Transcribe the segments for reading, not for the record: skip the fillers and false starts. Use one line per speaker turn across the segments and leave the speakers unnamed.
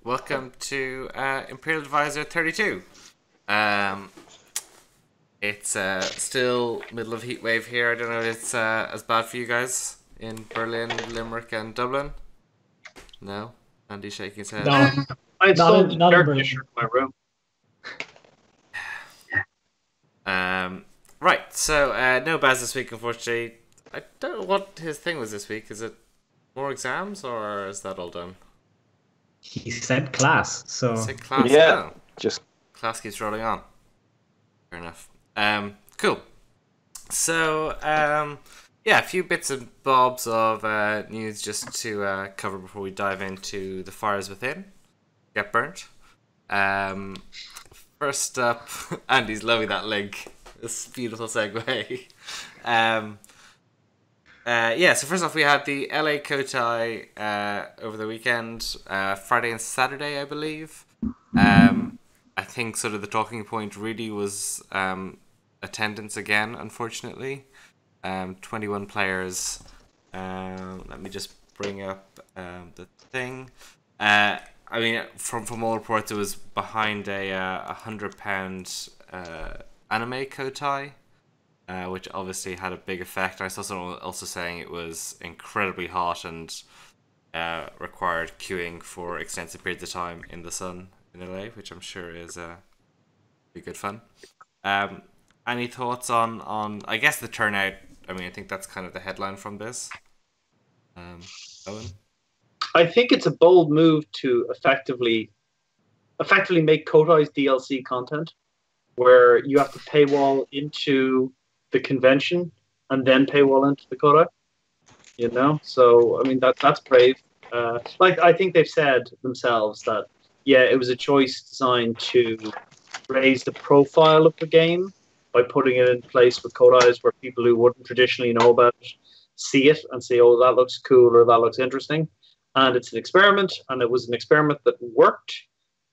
welcome to Imperial Advisor 32. It's still middle of heat wave here. I don't know if it's as bad for you guys in Berlin, Limerick, and Dublin. No, Andy shaking his head.
No,
I installed
not
air
in Berlin.
conditioner in my room.
Right, so no Baz this week, unfortunately. I don't know what his thing was this week. Is it more exams, or is that all done?
He said class, so
Sick class.
Yeah,
Oh,
just
class keeps rolling on. Fair enough. Cool. So, yeah, a few bits and bobs of news just to cover before we dive into the fires within. Get burnt. First up, Andy's loving that link. This beautiful segue. Yeah, so first off, we had the LA Kotai over the weekend, Friday and Saturday, I believe. I think sort of the talking point really was attendance again, unfortunately. 21 players. Let me just bring up the thing. I mean, from all reports, it was behind a £100 anime Kotai. Which obviously had a big effect. I saw someone also saying it was incredibly hot and required queuing for extensive periods of time in the sun in LA, which I'm sure is be good fun. Any thoughts on I guess the turnout? I mean, I think that's kind of the headline from this. Owen?
I think it's a bold move to effectively make Kodai's DLC content, where you have to paywall into the convention and then paywall into the Kodai. You know, so I mean that's brave. Like I think they've said themselves that it was a choice designed to raise the profile of the game by putting it in place with Kodais where people who wouldn't traditionally know about it see it and say, oh, that looks cool or that looks interesting. And it's an experiment, and it was an experiment that worked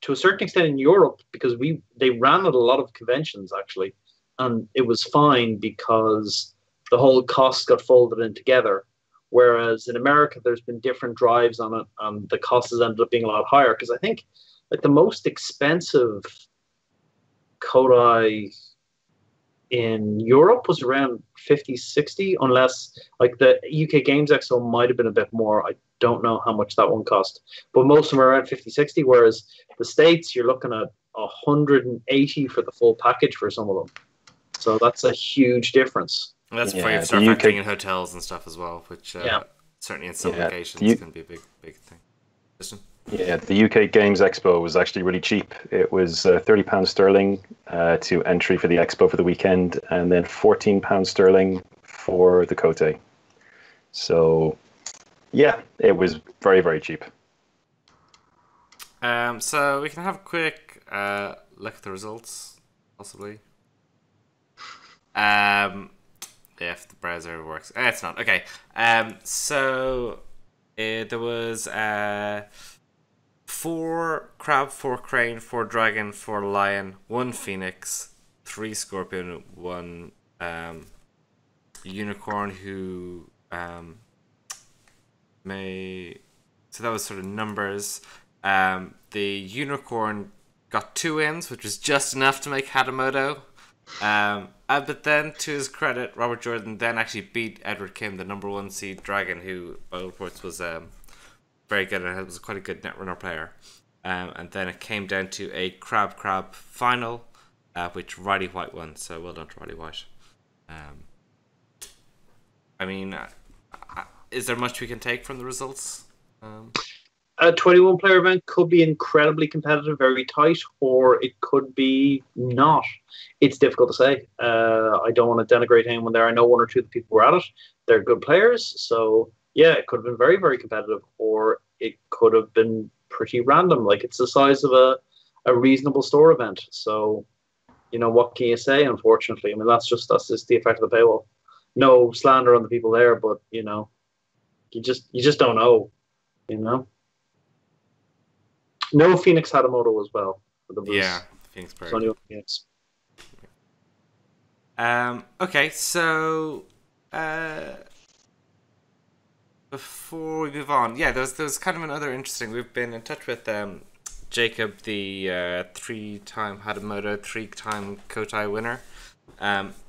to a certain extent in Europe because they ran at a lot of conventions actually, and it was fine because the whole cost got folded in together. Whereas in America, there's been different drives on it, and the cost has ended up being a lot higher. Because I think like the most expensive Kodai in Europe was around 50, 60, unless like the UK Games Expo might have been a bit more. I don't know how much that one cost, but most of them are around 50, 60. Whereas the States, you're looking at 180 for the full package for some of them. So that's a huge difference.
And that's before you start factoring in hotels and stuff as well, which certainly in some locations can be a big thing. Listen.
Yeah, the UK Games Expo was actually really cheap. It was £30 sterling to entry for the expo for the weekend, and then £14 sterling for the Kote. So, yeah, it was very, very cheap.
So we can have a quick look at the results, possibly. If the browser works. It's not. Okay. So there was 4 crab, 4 crane, 4 dragon, 4 lion, 1 phoenix, 3 scorpion, 1 unicorn who so that was sort of numbers. The unicorn got 2 wins, which was just enough to make Hadamoto. But then, to his credit, Robert Jordan then actually beat Edward Kim, the number 1 seed dragon, who, by all reports, was very good and was quite a good netrunner player. And then it came down to a crab final, which Riley White won. So well done to Riley White. I mean, is there much we can take from the results?
A 21-player event could be incredibly competitive, very tight, or it could be not. It's difficult to say. I don't want to denigrate anyone there. I know 1 or 2 of the people who were at it. They're good players, so yeah, it could have been very, very competitive, or it could have been pretty random. Like, it's the size of a reasonable store event. So, you know, what can you say, unfortunately? I mean, that's just the effect of the paywall. No slander on the people there, but, you know, you just don't know, you know? No Phoenix had a moto as well.
Yeah, Phoenix Bird.
Phoenix.
Okay, so before we move on, there was kind of another interesting. We've been in touch with Jacob, the 3-time Hadamoto, 3-time Kotai winner.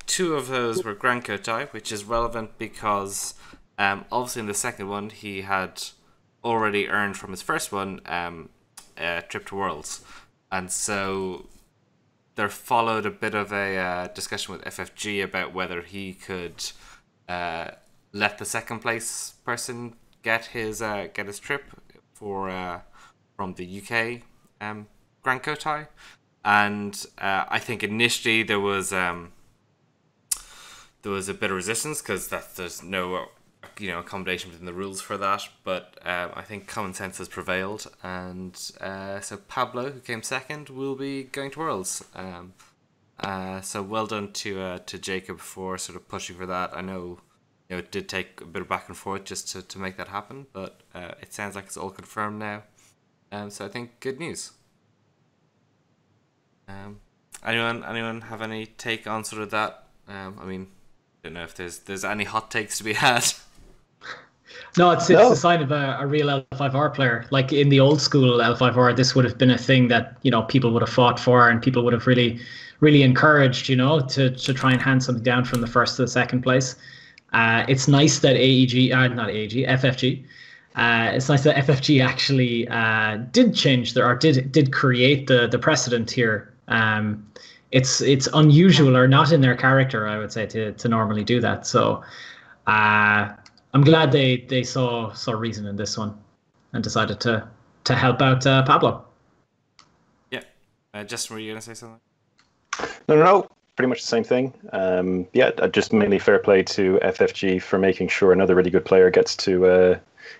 2 of those were Grand Kotai, which is relevant because obviously in the second one he had already earned from his first one a trip to Worlds. And so there followed a bit of a discussion with FFG about whether he could let the second place person get his trip for from the UK Grand Kotai. And I think initially there was a bit of resistance because there's no accommodation within the rules for that, but I think common sense has prevailed, and so Pablo, who came second, will be going to Worlds. So well done to Jacob for sort of pushing for that. I know it did take a bit of back and forth just to make that happen, but it sounds like it's all confirmed now. So I think good news. Anyone have any take on sort of that? I mean, I don't know if there's any hot takes to be had.
No, it's a sign of a real L5R player. Like in the old school L5R, this would have been a thing that people would have fought for, and people would have really, really encouraged, to try and hand something down from the first to the second place. It's nice that FFG. It's nice that FFG actually did change did create the precedent here. It's unusual or not in their character, I would say, to normally do that. So I'm glad they saw reason in this one and decided to help out Pablo.
Yeah. Justin, were you going to say something?
No. Pretty much the same thing. Just mainly fair play to FFG for making sure another really good player gets to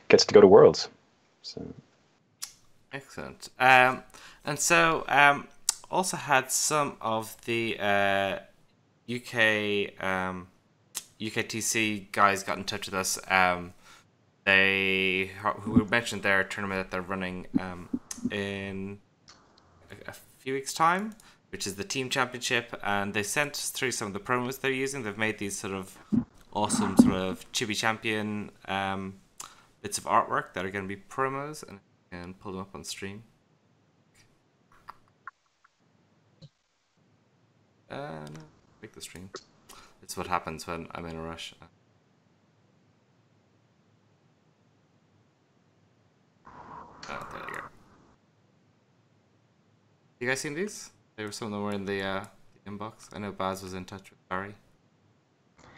go to Worlds. So.
Excellent. And so also had some of the UKTC guys got in touch with us. Who mentioned their tournament that they're running in a few weeks' time, which is the team championship, and they sent us through some of the promos they're using. They've made these sort of awesome sort of chibi champion bits of artwork that are going to be promos, and I can pull them up on stream. No, make the stream. It's what happens when I'm in a rush. There you go. You guys seen these? There were some of them were in the inbox. I know Baz was in touch with Barry.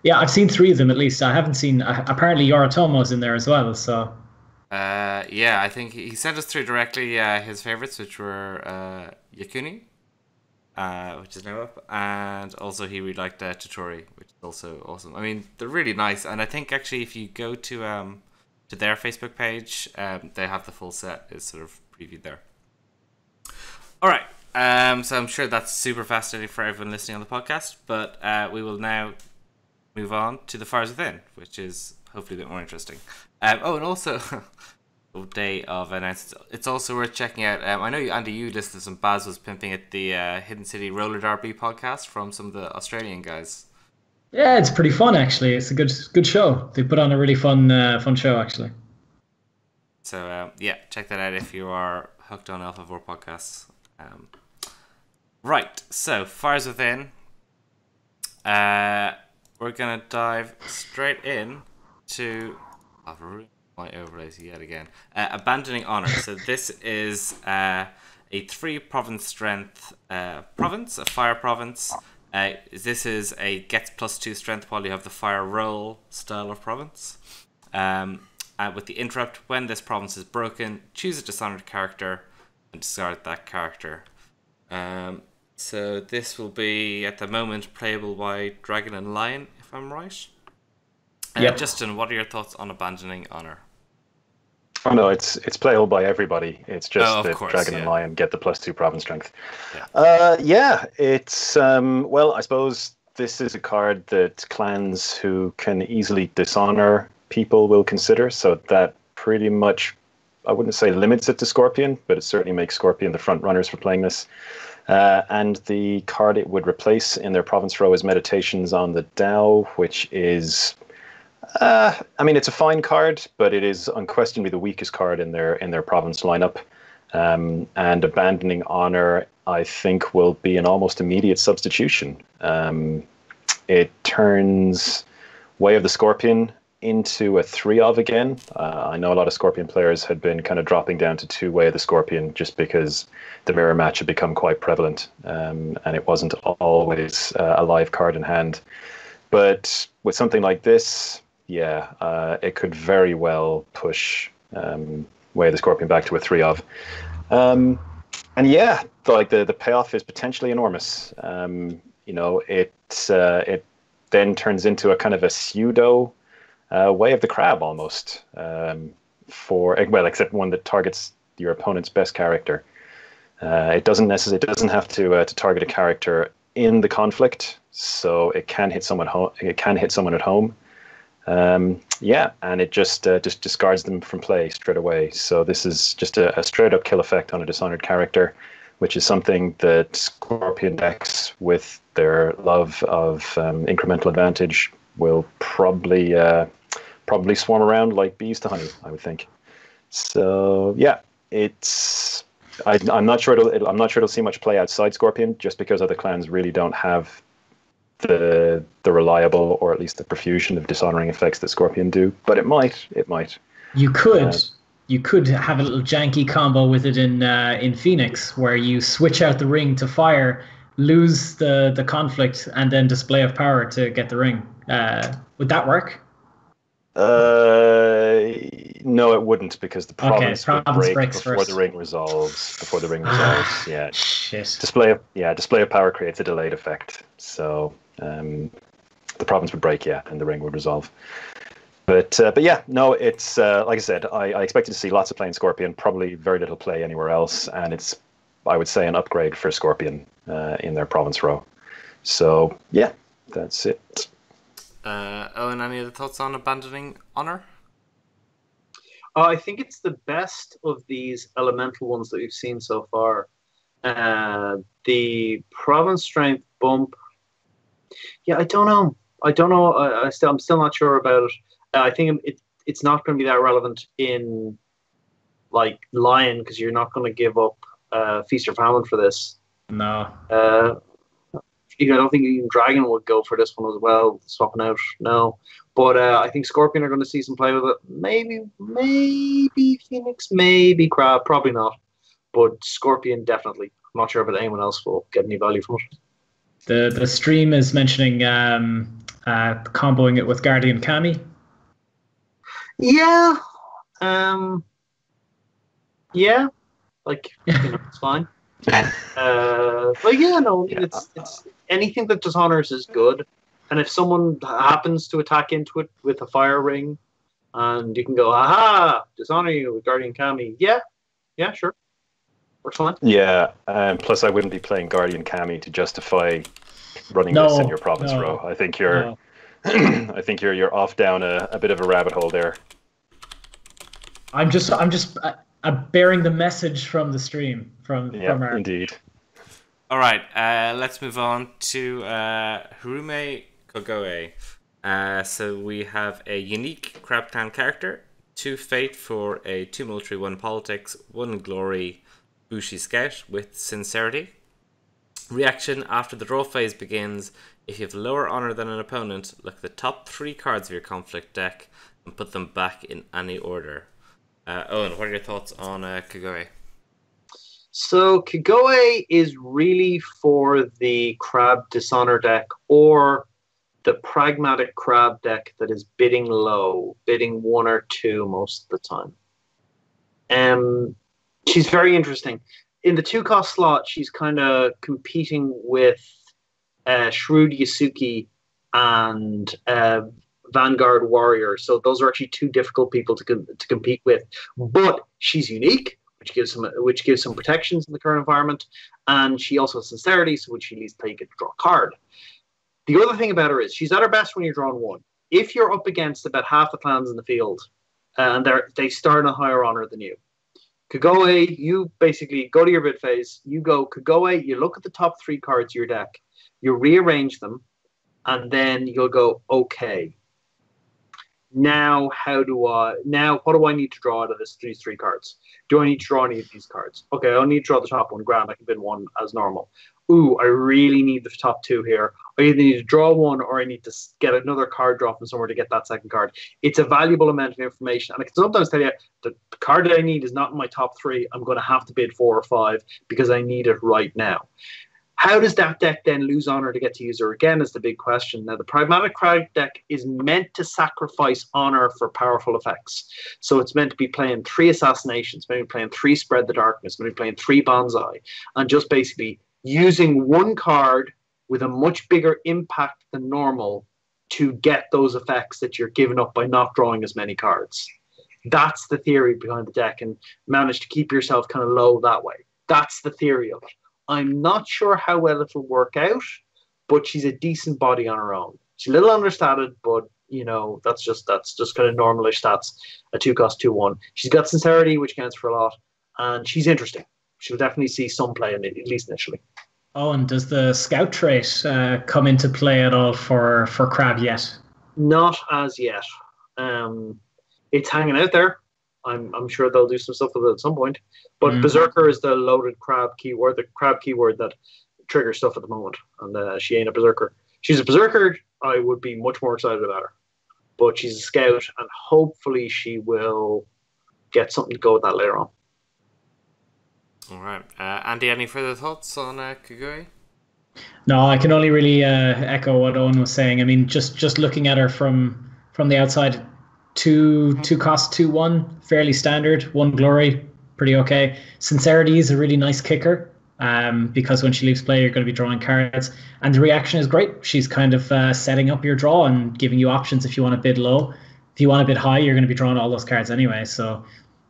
Yeah, I've seen 3 of them at least. I haven't seen. Apparently, Yoritomo's in there as well. So.
Yeah, I think he sent us through directly his favorites, which were Yakuni, which is now up, and also he really liked Totori, which is also awesome. I mean, they're really nice, and I think actually if you go to their Facebook page, they have the full set is sort of previewed there. All right. So I'm sure that's super fascinating for everyone listening on the podcast, but we will now move on to the Fires Within, which is hopefully a bit more interesting. And also, day of announcements. It's also worth checking out. I know Andy, you listed some Baz was pimping at the Hidden City Roller Derby podcast from some of the Australian guys.
Yeah, it's pretty fun actually. It's a good show. They put on a really fun show actually.
So check that out if you are hooked on L5R podcasts. Right, so Fires Within. We're gonna dive straight in to my overlays yet again. Abandoning Honor. So this is a 3-province strength province, a fire province. This is a gets +2 strength while you have the fire roll style of province. With the interrupt, when this province is broken, choose a dishonored character and discard that character. So this will be at the moment playable by Dragon and Lion, if I'm right.
Yep.
Justin, what are your thoughts on Abandoning Honor?
Oh no, it's playable by everybody. It's just that
course,
Dragon and Lion get the +2 province strength.
Yeah.
It's well, I suppose this is a card that clans who can easily dishonor people will consider. So that pretty much, I wouldn't say limits it to Scorpion, but it certainly makes Scorpion the front runners for playing this. And the card it would replace in their province row is Meditations on the Tao, which is, I mean, it's a fine card, but it is unquestionably the weakest card in their province lineup. And abandoning honor, I think, will be an almost immediate substitution. It turns Way of the Scorpion into a 3 of again. I know a lot of Scorpion players had been kind of dropping down to 2 Way of the Scorpion just because the mirror match had become quite prevalent, and it wasn't always a live card in hand. But with something like this, it could very well push Way of the Scorpion back to a 3 of. And like the payoff is potentially enormous. It then turns into a kind of a pseudo Way of the Crab almost, except one that targets your opponent's best character. It doesn't have to target a character in the conflict, so it can hit someone at home. And it just discards them from play straight away. So this is just a straight up kill effect on a Dishonored character, which is something that Scorpion decks with their love of incremental advantage will probably swarm around like bees to honey, I would think. So I'm not sure it'll see much play outside Scorpion, just because other clans really don't have the reliable, or at least the profusion of dishonoring effects that Scorpion do. But it might. You
could have a little janky combo with it in Phoenix, where you switch out the ring to fire, lose the conflict, and then display of power to get the ring. Would that work?
No, it wouldn't, because the province would break before
first.
the ring resolves. Yeah.
Shit.
Display of power creates a delayed effect. So the province would break, and the ring would resolve. But it's like I said, I expected to see lots of play in Scorpion, probably very little play anywhere else, and it's, I would say, an upgrade for Scorpion in their province row. So that's it.
Owen, any other thoughts on abandoning honor?
I think it's the best of these elemental ones that we've seen so far. The province strength bump. I don't know. I'm still not sure about it. I think it's not going to be that relevant in like Lion, because you're not going to give up Feast or Famine for this.
No.
I don't think even Dragon would go for this one as well, swapping out. No. But I think Scorpion are going to see some play with it. Maybe Phoenix, maybe Crab, probably not. But Scorpion, definitely. I'm not sure about anyone else will get any value from it.
The stream is mentioning comboing it with Guardian Kami.
Yeah. It's fine. It's anything that dishonors is good, and if someone happens to attack into it with a fire ring, and you can go, aha, dishonor you with Guardian Kami. Yeah, sure, works fine.
Yeah, plus I wouldn't be playing Guardian Kami to justify running this in your province row. I think you're, I think you're off down a bit of a rabbit hole there.
I'm just bearing the message from the stream from our...
Indeed.
All right, let's move on to Harume Kogoe. So we have a unique Crab Clan character, 2 fate for a 2 military, 1 politics, 1 glory, Bushi Scout with sincerity. Reaction: after the draw phase begins, if you have lower honor than an opponent, look at the top 3 cards of your conflict deck and put them back in any order. Owen, what are your thoughts on Kogoe?
So Kogoe is really for the Crab Dishonor deck, or the pragmatic Crab deck that is bidding low, bidding 1 or 2 most of the time. She's very interesting. In the 2-cost slot, she's kind of competing with Shrewd Yasuki and Vanguard Warrior. So those are actually 2 difficult people to compete with. But she's unique, which gives some protections in the current environment, and she also has sincerity, so when she leaves play, you get to draw a card. The other thing about her is she's at her best when you're drawing 1. If you're up against about half the clans in the field, and they start in a higher honor than you, Kogoe, you basically go to your bid phase, you go Kogoe, you look at the top 3 cards of your deck, you rearrange them, and then you'll go okay. Now, what do I need to draw out of these 3 cards? Do I need to draw any of these cards? Okay, I don't need to draw the top one. Grand, I can bin one as normal. Ooh, I really need the top 2 here. I either need to draw one or I need to get another card draw from somewhere to get that second card. It's a valuable amount of information. And I can sometimes tell you the card that I need is not in my top 3. I'm going to have to bid 4 or 5 because I need it right now. How does that deck then lose honor to get to use her again is the big question. Now, the Pragmatic Crowd deck is meant to sacrifice honor for powerful effects. So it's meant to be playing 3 Assassinations, maybe playing 3 Spread the Darkness, maybe playing 3 Bonsai, and just basically using one card with a much bigger impact than normal to get those effects that you're giving up by not drawing as many cards. That's the theory behind the deck, and manage to keep yourself kind of low that way. That's the theory of it. I'm not sure how well it'll work out, but she's a decent body on her own. She's a little understated, but that's just kind of normalish stats. A 2-cost 2/1. She's got sincerity, which counts for a lot, and she's interesting. She'll definitely see some play in it, at least initially.
Oh, and does the scout trait come into play at all for Crab yet?
Not as yet. It's hanging out there. I'm sure they'll do some stuff with it at some point. But Berserker is the loaded crab keyword, the crab keyword that triggers stuff at the moment. And she ain't a Berserker. She's a Berserker, I would be much more excited about her. But she's a scout, and hopefully she will get something to go with that later on.
All right. Andy, any further thoughts on Kagui?
No, I can only really echo what Eoin was saying. I mean, just looking at her from the outside, 2-cost 2/1, fairly standard. 1 glory, pretty okay. Sincerity is a really nice kicker, because when she leaves play, you're going to be drawing cards, and the reaction is great. She's kind of setting up your draw and giving you options if you want to bid low. If you want to bid high, you're going to be drawing all those cards anyway. So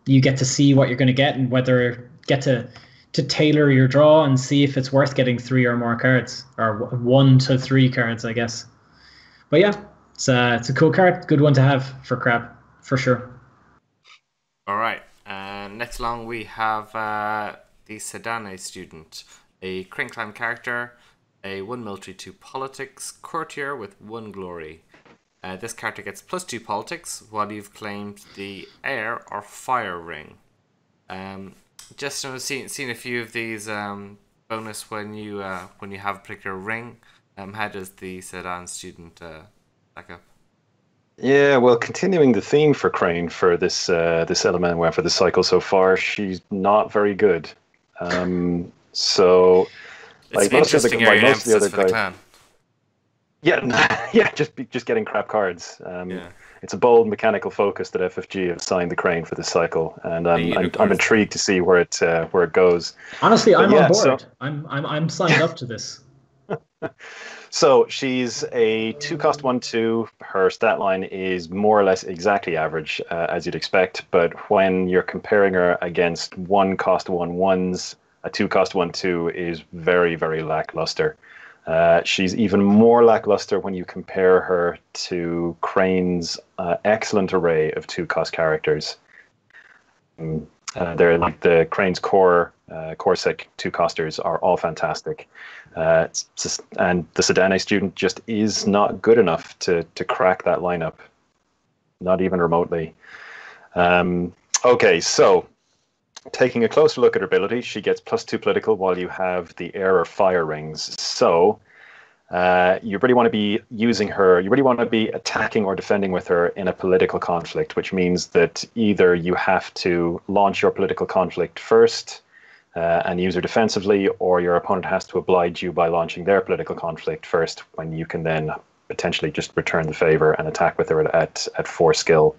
you get to see what you're going to get and whether get to tailor your draw and see if it's worth getting 3 or more cards, or 1 to 3 cards, I guess. But yeah. It's a cool card. Good one to have for Crab, for sure.
All right. Next along, we have the Sedane Student, a Crane Clan character, a 1 military, 2 politics, courtier with 1 glory. This character gets +2 politics while you've claimed the air or fire ring. Just seen a few of these bonus when you have a particular ring. How does the Sedane Student back up?
Yeah, well, continuing the theme for Crane for this element, well, for this cycle so far, she's not very good. So,
it's
like
an interesting area of emphasis for the clan.
Yeah, yeah, just getting crap cards. It's a bold mechanical focus that FFG have assigned the Crane for this cycle, and I'm intrigued to see where it goes.
Honestly, I'm on board. So, I'm signed up to this.
So she's a 2-cost 1/2. Her stat line is more or less exactly average, as you'd expect. But when you're comparing her against 1-cost 1/1s, a 2-cost 1/2 is very, very lackluster. She's even more lackluster when you compare her to Crane's excellent array of 2-cost characters. They're like the Crane's core set 2-costers are all fantastic. And the Sedane Student just is not good enough to crack that lineup, not even remotely. Okay, so taking a closer look at her ability, she gets +2 political while you have the air or fire rings. So you really want to be using her, you really want to be attacking or defending with her in a political conflict, which means that either you have to launch your political conflict first and use her defensively, or your opponent has to oblige you by launching their political conflict first, when you can then potentially just return the favor and attack with her at 4 skill.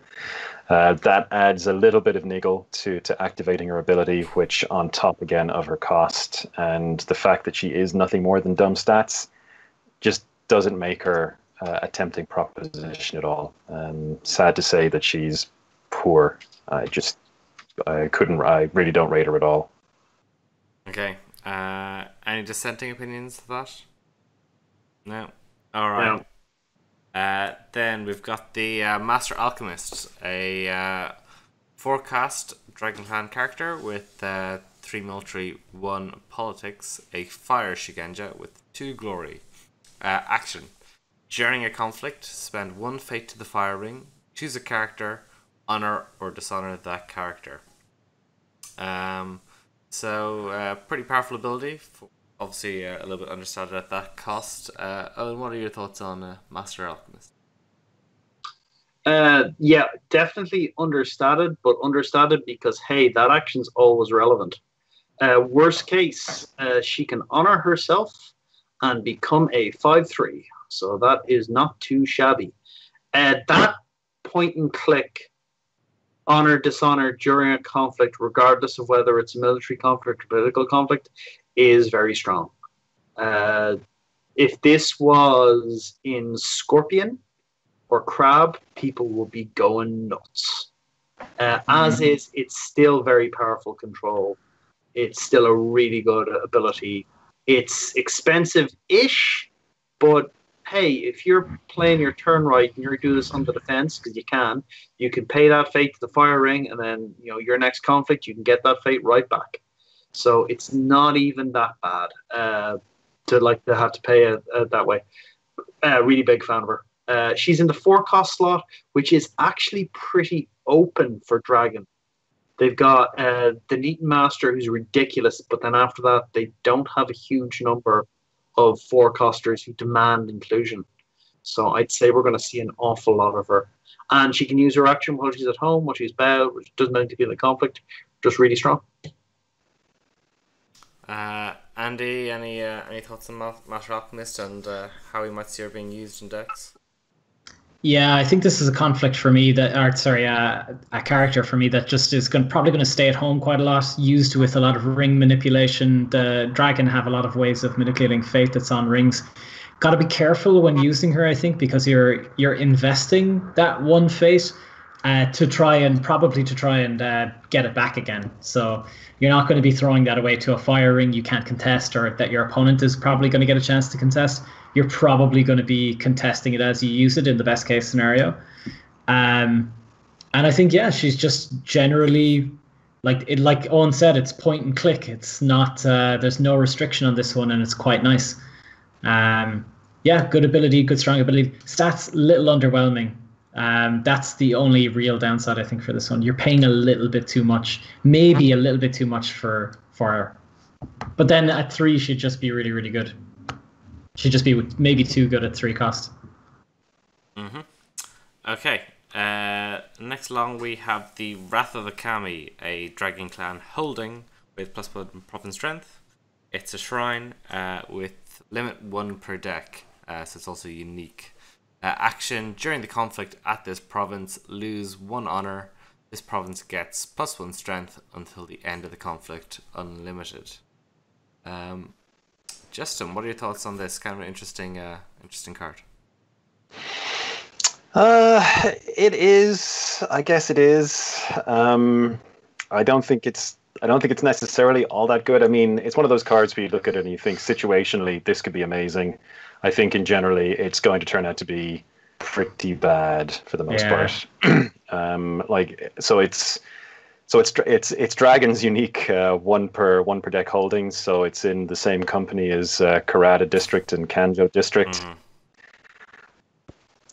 That adds a little bit of niggle to activating her ability, which on top again of her cost and the fact that she is nothing more than dumb stats, just doesn't make her a tempting proposition at all. Sad to say that she's poor. I really don't rate her at all.
Okay. Any dissenting opinions of that? No. All right. No. Then we've got the Master Alchemist, a 4-cast Dragon Clan character with 3 military, 1 politics, a fire Shigenja with 2 glory. Action. During a conflict, spend 1 fate to the fire ring. choose a character, honor or dishonor that character. Pretty powerful ability. Obviously, a little bit understated at that cost. Owen, what are your thoughts on Master Alchemist?
Yeah, definitely understated, but understated because, hey, that action's always relevant. Worst case, she can honor herself and become a 5/3. So that is not too shabby. That point and click, honor, dishonor during a conflict, regardless of whether it's a military conflict or political conflict, is very strong. If this was in Scorpion or Crab, people will be going nuts. As is, it's still very powerful control. It's still a really good ability. It's expensive-ish, but hey, if you're playing your turn right and you're doing this on the defense, because you can pay that fate to the fire ring, and then your next conflict, you can get that fate right back. So it's not even that bad to have to pay it that way. Really big fan of her. She's in the 4-cost slot, which is actually pretty open for Dragon. They've got the Neaton Master, who's ridiculous, but then after that, they don't have a huge number of 4-costers who demand inclusion. So I'd say we're going to see an awful lot of her. And she can use her action while she's at home, while she's about, which doesn't need to be in the conflict. Just really strong.
Andy, any thoughts on Master Alchemist and how we might see her being used in decks?
Yeah, I think this is a conflict for me a character for me that just is probably going to stay at home quite a lot, used with a lot of ring manipulation. The Dragon have a lot of ways of manipulating fate that's on rings. Got to be careful when using her, I think, because you're investing that one fate to try and get it back again. So you're not going to be throwing that away to a fire ring you can't contest, or that your opponent is probably going to get a chance to contest. You're probably going to be contesting it as you use it in the best case scenario. And I think, yeah, she's just generally, like Owen said, it's point and click. It's not, there's no restriction on this one, and it's quite nice. Yeah, good ability, good strong ability. Stats, a little underwhelming. That's the only real downside, I think, for this one. You're paying a little bit too much, maybe a little bit too much for her. But then at 3, she'd just be really, really good. She'd just be maybe too good at 3 cost.
Okay. Next along, we have the Wrath of the Kami, a Dragon Clan holding with +1 Province Strength. It's a shrine with limit 1 per deck, so it's also unique. Action during the conflict at this province, lose 1 honor. This province gets +1 strength until the end of the conflict, unlimited. Justin, what are your thoughts on this? Kind of an interesting card.
It is. I guess it is. I don't think it's necessarily all that good. I mean, it's one of those cards where you look at it and you think situationally this could be amazing. I think in generally it's going to turn out to be pretty bad for the most part. It's Dragon's unique 1 per deck holdings, so it's in the same company as Karada District and Kanjo District.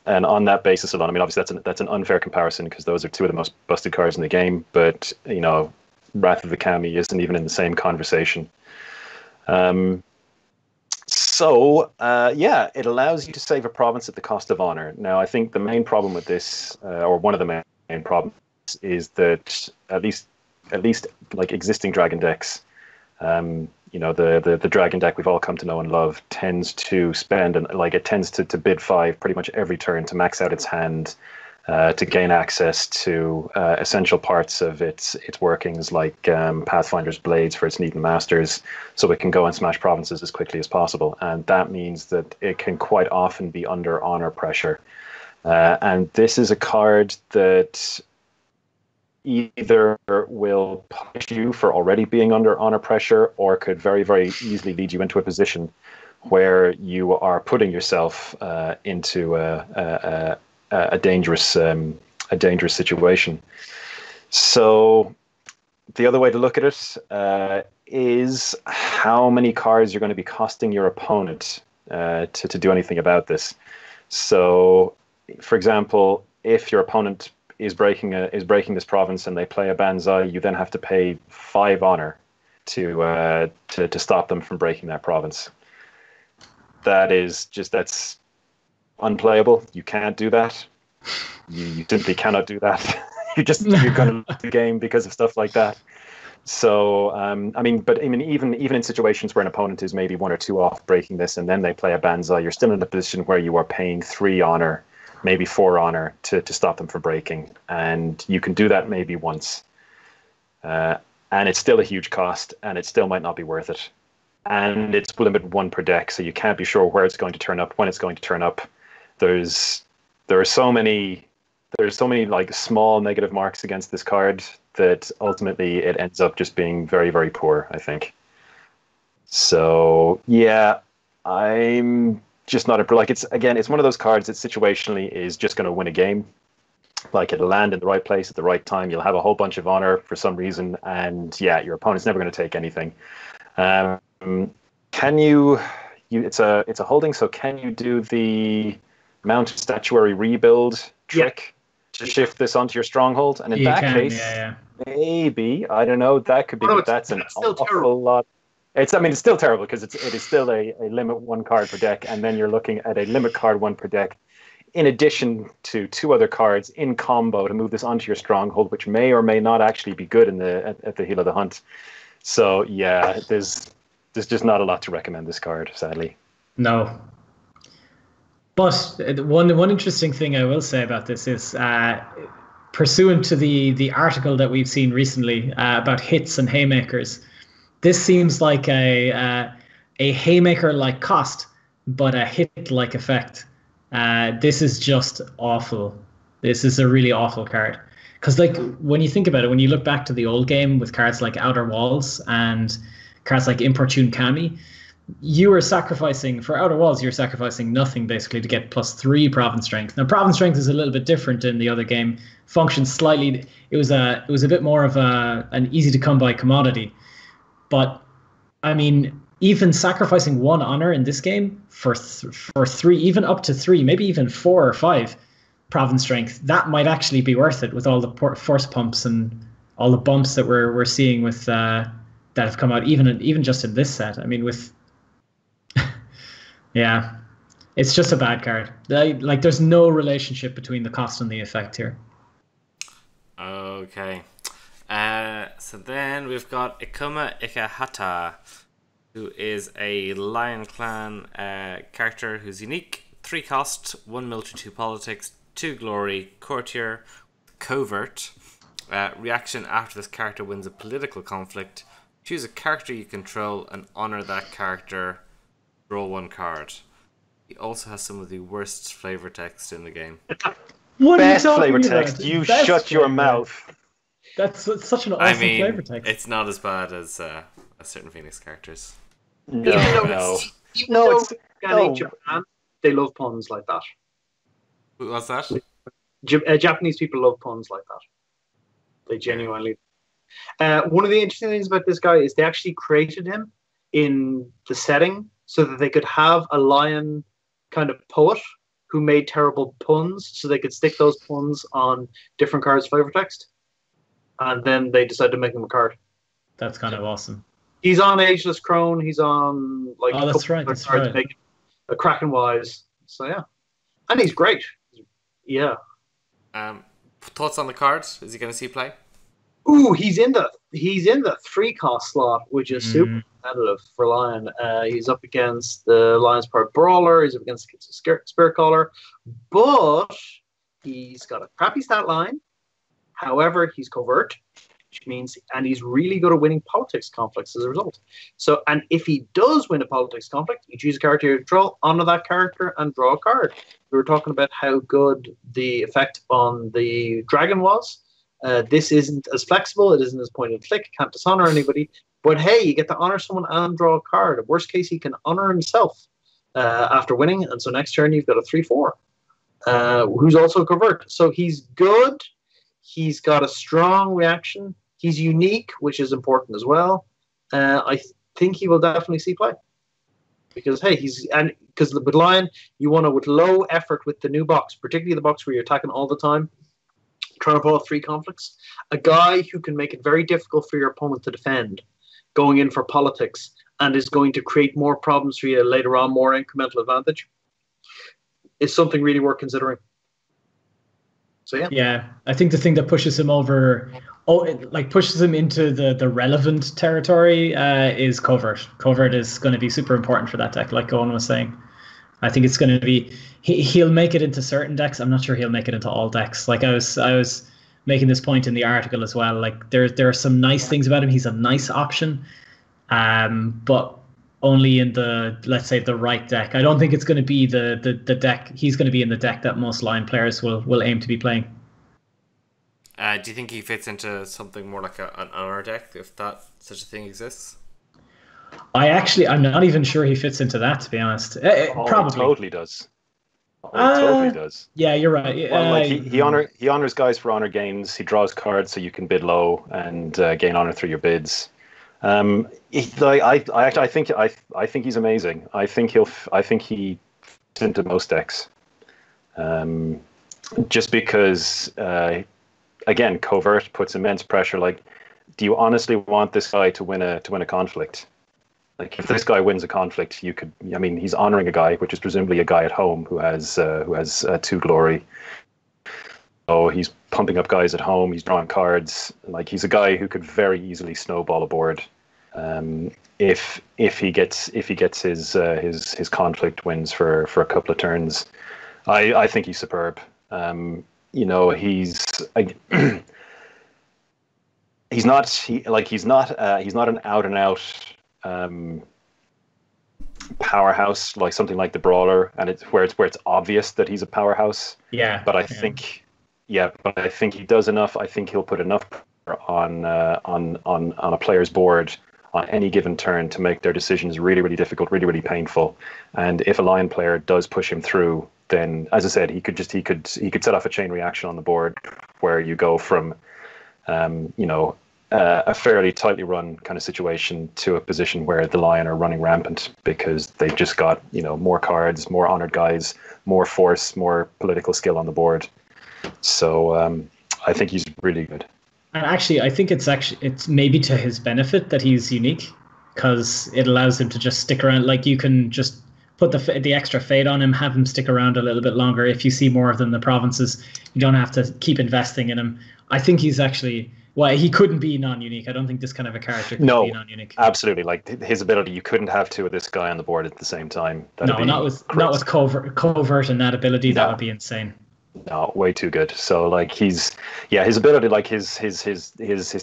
And on that basis alone, I mean, obviously that's an unfair comparison because those are 2 of the most busted cards in the game. But Wrath of the Kami isn't even in the same conversation. It allows you to save a province at the cost of honor. Now, I think the main problem with this, or one of the main problems, is that at least like existing Dragon decks, the Dragon deck we've all come to know and love tends to spend it tends to bid 5 pretty much every turn to max out its hand, to gain access to essential parts of its workings, like Pathfinder's Blades for its Neaton Masters, so it can go and smash provinces as quickly as possible. And that means that it can quite often be under honor pressure. And this is a card that either will punish you for already being under honor pressure, or could very, very easily lead you into a position where you are putting yourself into a dangerous situation. So the other way to look at it is how many cards you're going to be costing your opponent to do anything about this. So, for example, if your opponent is breaking this province and they play a Banzai, you then have to pay 5 honor to stop them from breaking that province. That's unplayable. You can't do that. You simply cannot do that. you're going to lose the game because of stuff like that. So but even in situations where an opponent is maybe 1 or 2 off breaking this, and then they play a Banzai, you're still in a position where you are paying 3 honor, maybe 4 honor to stop them from breaking, and you can do that maybe once, and it's still a huge cost, and it still might not be worth it. And it's limit 1 per deck, so you can't be sure where it's going to turn up, when it's going to turn up. There are so many like small negative marks against this card that ultimately it ends up just being very, very poor, I think. So yeah, I'm just not it's one of those cards that situationally is just going to win a game. Like, it'll land in the right place at the right time. You'll have a whole bunch of honor for some reason, and yeah, your opponent's never going to take anything. Can you? It's a holding. So can you do the Mountain Statuary rebuild trick to shift this onto your stronghold? And in that case, maybe, I don't know. That could be. That's an awful lot. It's still terrible because it is still a limit 1 card per deck, and then you're looking at a limit card 1 per deck, in addition to 2 other cards in combo to move this onto your stronghold, which may or may not actually be good at the heel of the hunt. So yeah, there's just not a lot to recommend this card, sadly.
No. But one interesting thing I will say about this is, pursuant to the article that we've seen recently about hits and haymakers, this seems like a haymaker-like cost, but a hit-like effect. This is just awful. This is a really awful card. Because when you think about it, when you look back to the old game with cards like Outer Walls and cards like Importune Kami, you were sacrificing, for Outer Walls, you're sacrificing nothing basically to get +3 Province Strength. Now, Province Strength is a little bit different in the other game. Functions slightly, it was a bit more of an easy to come by commodity. But even sacrificing 1 honor in this game for 3, even up to 3, maybe even 4 or 5 Province Strength, that might actually be worth it with all the force pumps and all the bumps that we're seeing with that have come out, even just in this set. Yeah, it's just a bad card. There's no relationship between the cost and the effect here.
Okay. So then we've got Ikuma Ikehata, who is a Lion Clan character who's unique. 3 cost, 1 military, 2 politics, 2 glory, courtier, covert. Reaction: after this character wins a political conflict, choose a character you control and honor that character. Draw 1 card. He also has some of the worst flavor text in the game.
Best flavor text? You shut your mouth.
That's such an awesome flavor text.
It's not as bad as certain Phoenix characters.
No. In Japan, they love puns like that.
What's that?
Japanese people love puns like that. They genuinely. One of the interesting things about this guy is they actually created him in the setting so that they could have a lion kind of poet who made terrible puns, so they could stick those puns on different cards' flavor text. And then they decided to make him a card.
That's kind of awesome.
He's on Ageless Crone. He's on
that's right.
A Kraken Wise. So yeah, and he's great. Yeah.
Thoughts on the cards? Is he going to see play?
Ooh, he's in the 3 cost slot, which is super competitive for Lion. He's up against the Lion's Part Brawler. He's up against the Spirit Caller, but he's got a crappy stat line. However, he's covert, which means, and he's really good at winning politics conflicts as a result. So, and if he does win a politics conflict, you choose a character you control, honor that character, and draw a card. We were talking about how good the effect on the dragon was. This isn't as flexible. It isn't as point and click. Can't dishonor anybody. But hey, you get to honor someone and draw a card. In worst case, he can honor himself after winning. And so next turn, you've got a 3/4 who's also covert. So he's good. He's got a strong reaction. He's unique, which is important as well. I think he will definitely see play. Because, hey, Because with Lion, you want to, with low effort with the new box, particularly the box where you're attacking all the time, trying to pull off 3 conflicts, a guy who can make it very difficult for your opponent to defend, going in for politics, and is going to create more problems for you later on, more incremental advantage, is something really worth considering. So
yeah, I think the thing that pushes him over, pushes him into the relevant territory, is covert. Covert is going to be super important for that deck, like Eoin was saying. I think it's going to be he'll make it into certain decks. I'm not sure he'll make it into all decks. Like I was making this point in the article as well. Like there are some nice things about him. He's a nice option, but only in the, let's say, the right deck. I don't think it's going to be the deck. He's going to be in the deck that most Lion players will aim to be playing.
Do you think he fits into something more like an honor deck, if that such a thing exists?
I'm not even sure he fits into that, to be honest. Probably.
He totally does. He totally does.
Yeah, you're right.
Well, he honors guys for honor gains. He draws cards so you can bid low and gain honor through your bids. I think he's amazing. I think he fits into most decks. Just because, again, covert puts immense pressure. Like, do you honestly want this guy to win a conflict? Like, if this guy wins a conflict, he's honoring a guy, which is presumably a guy at home who has 2 glory. So he's pumping up guys at home. He's drawing cards. Like, he's a guy who could very easily snowball a board. If he gets his conflict wins for a couple of turns, I think he's superb. He's not an out and out powerhouse like something like the Brawler, and it's where it's obvious that he's a powerhouse.
Yeah.
But I think he does enough. I think he'll put enough pressure on a player's board on any given turn to make their decisions really, really difficult, really, really painful. And if a Lion player does push him through, then, as I said, he could set off a chain reaction on the board where you go from a fairly tightly run kind of situation to a position where the Lion are running rampant because they've just got more cards, more honored guys, more force, more political skill on the board. So I think he's really good.
And actually, I think it's maybe to his benefit that he's unique, because it allows him to just stick around. Like, you can just put the extra fade on him, have him stick around a little bit longer. If you see more of them in the provinces, you don't have to keep investing in him. I think he's actually, he couldn't be non-unique. I don't think this kind of a character could be non-unique.
Absolutely. Like, his ability, you couldn't have 2 of this guy on the board at the same time.
Not with covert and that ability. That would be insane.
No, way too good. So, like, his ability, like his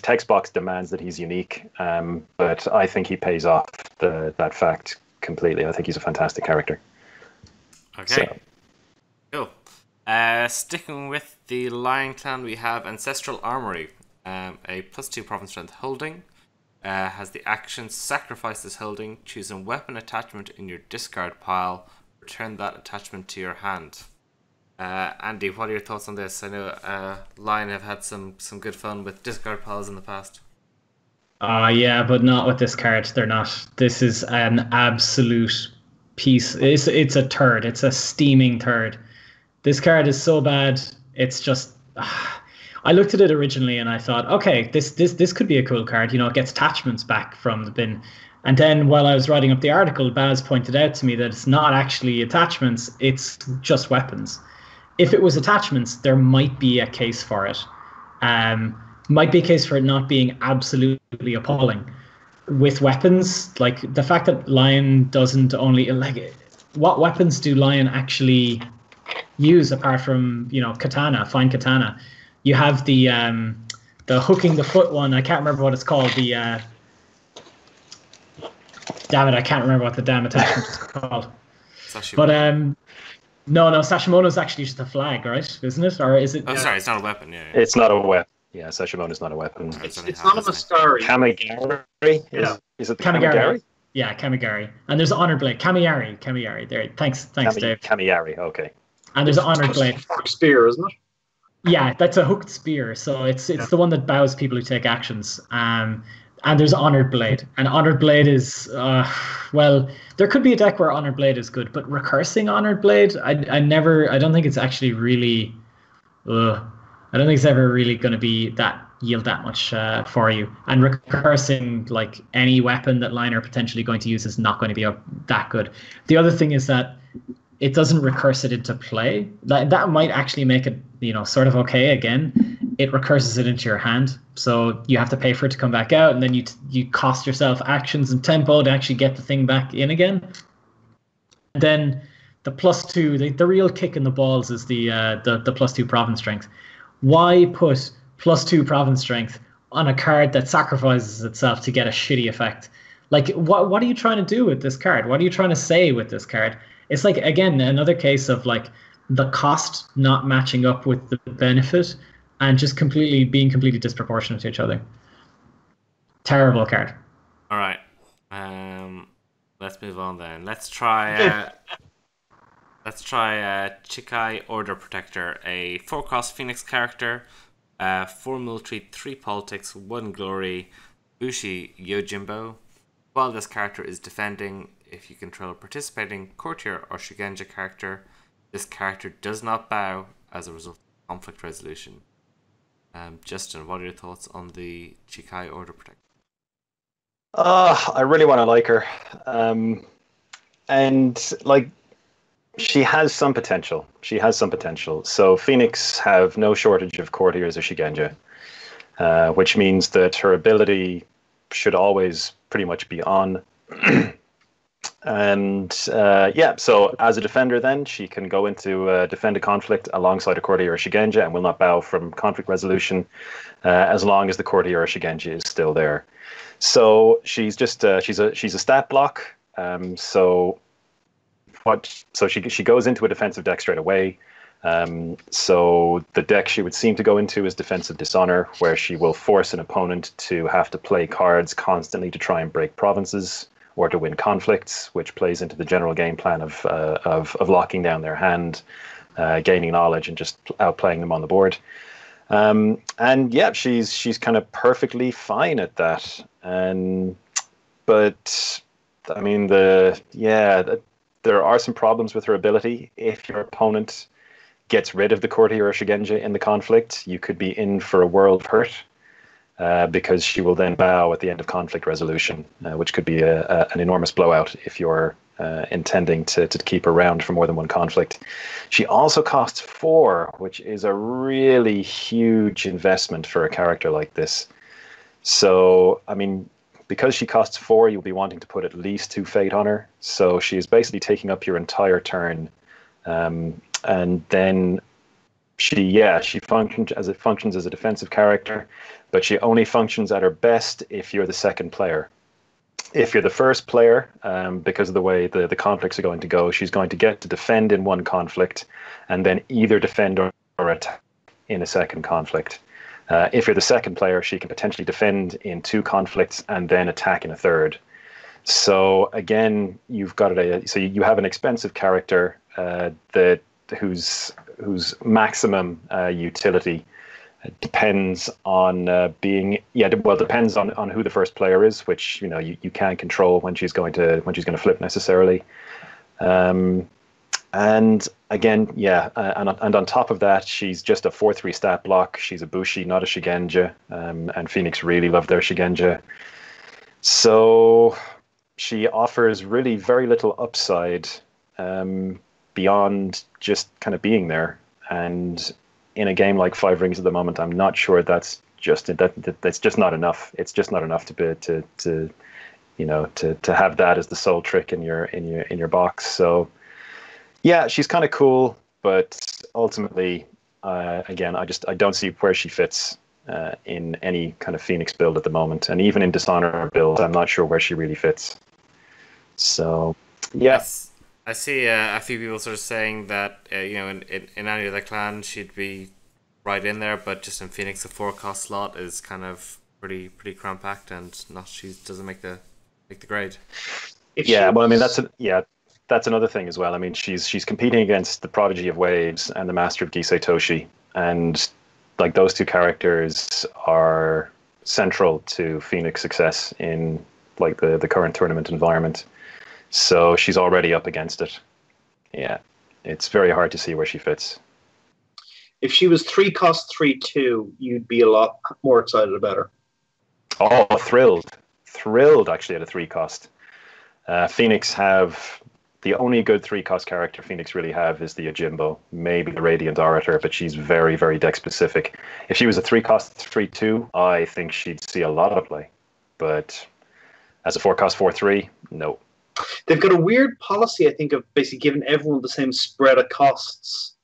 text box demands that he's unique. But I think he pays off that fact completely. I think he's a fantastic character.
Okay. So. Cool. Sticking with the Lion Clan, we have Ancestral Armory, a +2 province strength holding. Has the action sacrifice this holding, choose a weapon attachment in your discard pile, return that attachment to your hand. Andy, what are your thoughts on this? I know Lion have had some good fun with discard piles in the past.
Yeah, but not with this card. They're not. This is an absolute piece. It's a turd. It's a steaming turd. This card is so bad. It's just. I looked at it originally and I thought, okay, this could be a cool card. It gets attachments back from the bin. And then while I was writing up the article, Baz pointed out to me that it's not actually attachments. It's just weapons. If it was attachments, there might be a case for it. Might be a case for it not being absolutely appalling. With weapons, like the fact that Lion doesn't only what weapons do Lion actually use apart from katana, fine katana? You have the hooking the foot one. I can't remember what it's called. Damn it, I can't remember what the damn attachment is called. But no, Sashimono's actually just a flag, right? Isn't it? Or is it?
Oh, sorry, it's not a weapon. Yeah.
It's not a weapon. Yeah, Sashimono's not a weapon.
It's not a Mascari.
Kamigari? Is it the Kamigari?
Yeah, Kamigari. And there's an Honored Blade. Kamiyari. There. Thanks, Dave.
Kamiyari, okay.
And there's an Honored Blade.
Spear, isn't it?
Yeah, that's a hooked spear. So it's the one that bows people who take actions. And there's Honored Blade. And Honored Blade is, well, there could be a deck where Honored Blade is good, but recursing Honored Blade, I don't think it's actually really, I don't think it's ever really going to be yield that much for you. And recursing like any weapon that line are potentially going to use is not going to be that good. The other thing is that it doesn't recurse it into play. That might actually make it, sort of okay again. It recurses it into your hand, so you have to pay for it to come back out, and then you cost yourself actions and tempo to actually get the thing back in again. And then the +2, the real kick in the balls is the +2 province strength. Why put +2 province strength on a card that sacrifices itself to get a shitty effect? Like, what are you trying to do with this card? What are you trying to say with this card? It's like, again, another case of like the cost not matching up with the benefit and just being completely disproportionate to each other. Terrible card.
All right. Let's move on then. Let's try Chikai Order Protector, a 4-cost Phoenix character, 4 military, 3 politics, 1 glory, Bushi Yojimbo. While this character is defending, if you control a participating courtier or Shugenja character, this character does not bow as a result of conflict resolution. Justin, what are your thoughts on the Chikai Order Protector?
I really want to like her. And like, she has some potential. So Phoenix have no shortage of courtiers or Shugenja, which means that her ability should always pretty much be on. And so as a defender, then she can go into defend a conflict alongside a courtier or Shugenja and will not bow from conflict resolution as long as the courtier or Shugenja is still there. So she's just she's a stat block. So she goes into a defensive deck straight away. So the deck she would seem to go into is Defensive Dishonor, where she will force an opponent to have to play cards constantly to try and break provinces or to win conflicts, which plays into the general game plan of locking down their hand, gaining knowledge, and just outplaying them on the board. And yeah, she's kind of perfectly fine at that. But I mean, there are some problems with her ability. If your opponent gets rid of the courtier or Shugenja in the conflict, you could be in for a world of hurt. Because she will then bow at the end of conflict resolution, which could be an enormous blowout if you're intending to keep her around for more than one conflict. She also costs 4, which is a really huge investment for a character like this. So, I mean, because she costs 4, you'll be wanting to put at least 2 Fate on her. So she is basically taking up your entire turn. And then she functions as a defensive character, but she only functions at her best if you're the second player. If you're the first player, because of the way the conflicts are going to go, she's going to get to defend in one conflict and then either defend or attack in a second conflict. If you're the second player, she can potentially defend in 2 conflicts and then attack in a third. So again, you've got you have an expensive character whose maximum utility depends on depends on who the first player is, which you can't control when she's going to flip necessarily. And again, and on top of that, she's just a 4/3 stat block. She's a Bushi, not a Shugenja, and Phoenix really love their Shugenja. So she offers really very little upside beyond just kind of being there. And in a game like Five Rings at the moment, I'm not sure that's just not enough. It's just not enough to have that as the sole trick in your box. So yeah, she's kind of cool, but ultimately, again, I don't see where she fits in any kind of Phoenix build at the moment, and even in Dishonor build, I'm not sure where she really fits. So yes.
I see a few people sort of saying that in any other clan she'd be right in there, but just in Phoenix the 4-cost slot is kind of pretty crampacked and she doesn't make the grade.
Well, I mean that's another thing as well. I mean she's competing against the Prodigy of Waves and the Master of Gisei Toshi, and like those two characters are central to Phoenix success in like the current tournament environment. So she's already up against it. Yeah, it's very hard to see where she fits.
If she was 3-cost 3/2, you'd be a lot more excited about her.
Oh, thrilled actually at a 3-cost. Phoenix have the only good 3-cost character Phoenix really have is the Ajimbo, maybe the Radiant Orator, but she's very, very deck specific. If she was a 3-cost 3/2, I think she'd see a lot of play. But as a 4-cost 4/3, no.
They've got a weird policy, I think, of basically giving everyone the same spread of costs,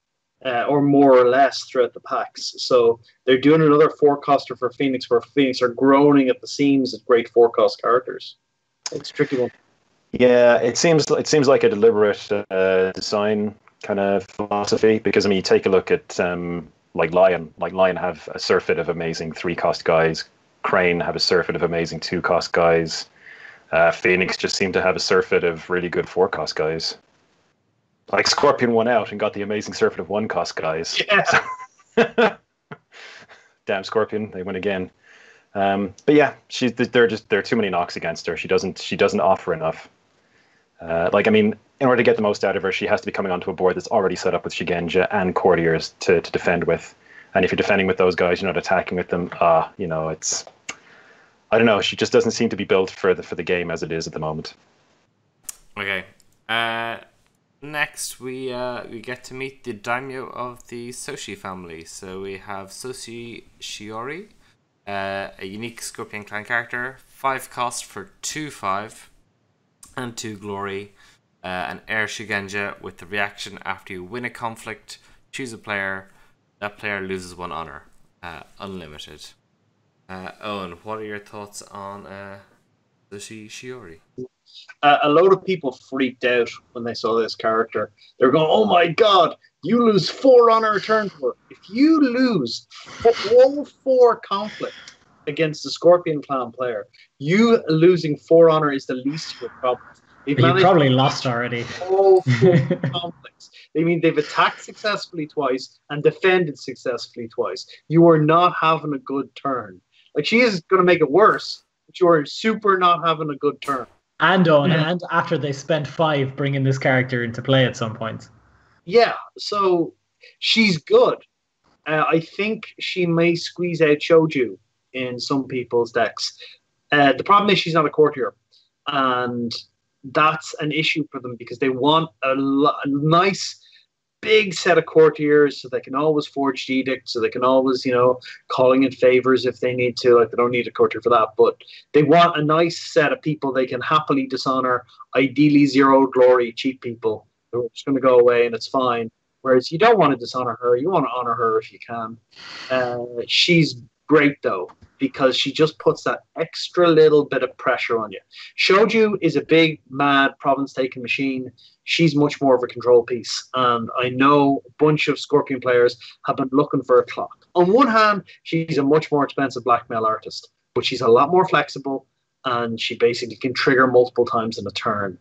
or more or less throughout the packs. So they're doing another 4-coster for Phoenix, where Phoenix are groaning at the seams of great 4-cost characters. It's a tricky one.
Yeah, it seems like a deliberate design kind of philosophy, because I mean, you take a look at like Lion have a surfeit of amazing 3-cost guys. Crane have a surfeit of amazing 2-cost guys. Phoenix just seem to have a surfeit of really good 4-cost guys. Like Scorpion won out and got the amazing surfeit of 1-cost guys.
Yeah.
Damn Scorpion, they win again. But yeah, there are too many knocks against her. She doesn't offer enough. Like, I mean, in order to get the most out of her, she has to be coming onto a board that's already set up with Shigenja and Courtiers to defend with. And if you're defending with those guys, you're not attacking with them. You know, it's, I don't know. She just doesn't seem to be built for the game as it is at the moment.
Okay. Next, we get to meet the daimyo of the Soshi family. So we have Soshi Shiori, a unique Scorpion Clan character, 5-cost for 2/5 and 2 glory, an Air Shigenja with the reaction after you win a conflict, choose a player, that player loses 1 honor, unlimited. Owen, what are your thoughts on Soshi Shiori?
A load of people freaked out when they saw this character. They're going, "Oh my god, you lose 4 honor return to her." If you lose all 4 conflict against the Scorpion Clan player, you losing 4 honor is the least of your problems.
You probably lost already.
All 4 conflicts. I mean, they've attacked successfully twice and defended successfully twice. You are not having a good turn. Like, she is going to make it worse, but you are super not having a good turn.
And after they spent 5 bringing this character into play at some point.
Yeah, so she's good. I think she may squeeze out Shoju in some people's decks. The problem is she's not a courtier, and that's an issue for them because they want a nice big set of courtiers so they can always forge edict, so they can always, you know, calling in favors if they need to. Like, they don't need a courtier for that, but they want a nice set of people they can happily dishonor, ideally 0 glory, cheap people who are just going to go away and it's fine. Whereas you don't want to dishonor her, you want to honor her if you can. She's great though, because she just puts that extra little bit of pressure on you. Shoju is a big, mad, province-taking machine. She's much more of a control piece. And I know a bunch of Scorpion players have been looking for a clock. On one hand, she's a much more expensive blackmail artist, but she's a lot more flexible, and she basically can trigger multiple times in a turn.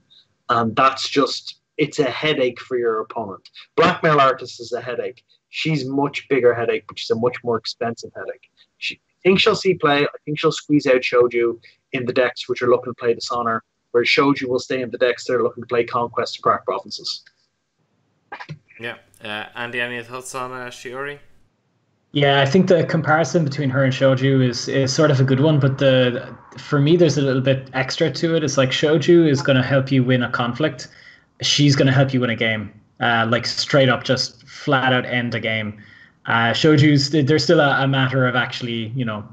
And that's just, it's a headache for your opponent. Blackmail artist is a headache. She's much bigger headache, but she's a much more expensive headache. I think she'll see play. I think she'll squeeze out Shoju in the decks which are looking to play Dishonor, whereas Shoju will stay in the decks that are looking to play Conquest to crack provinces.
Yeah. Andy, any thoughts on Shiori?
Yeah, I think the comparison between her and Shoju is sort of a good one, but for me there's a little bit extra to it. It's like Shoju is going to help you win a conflict. She's going to help you win a game. Like straight up, just flat out end a game. Shoju's, there's still a matter of actually, you know,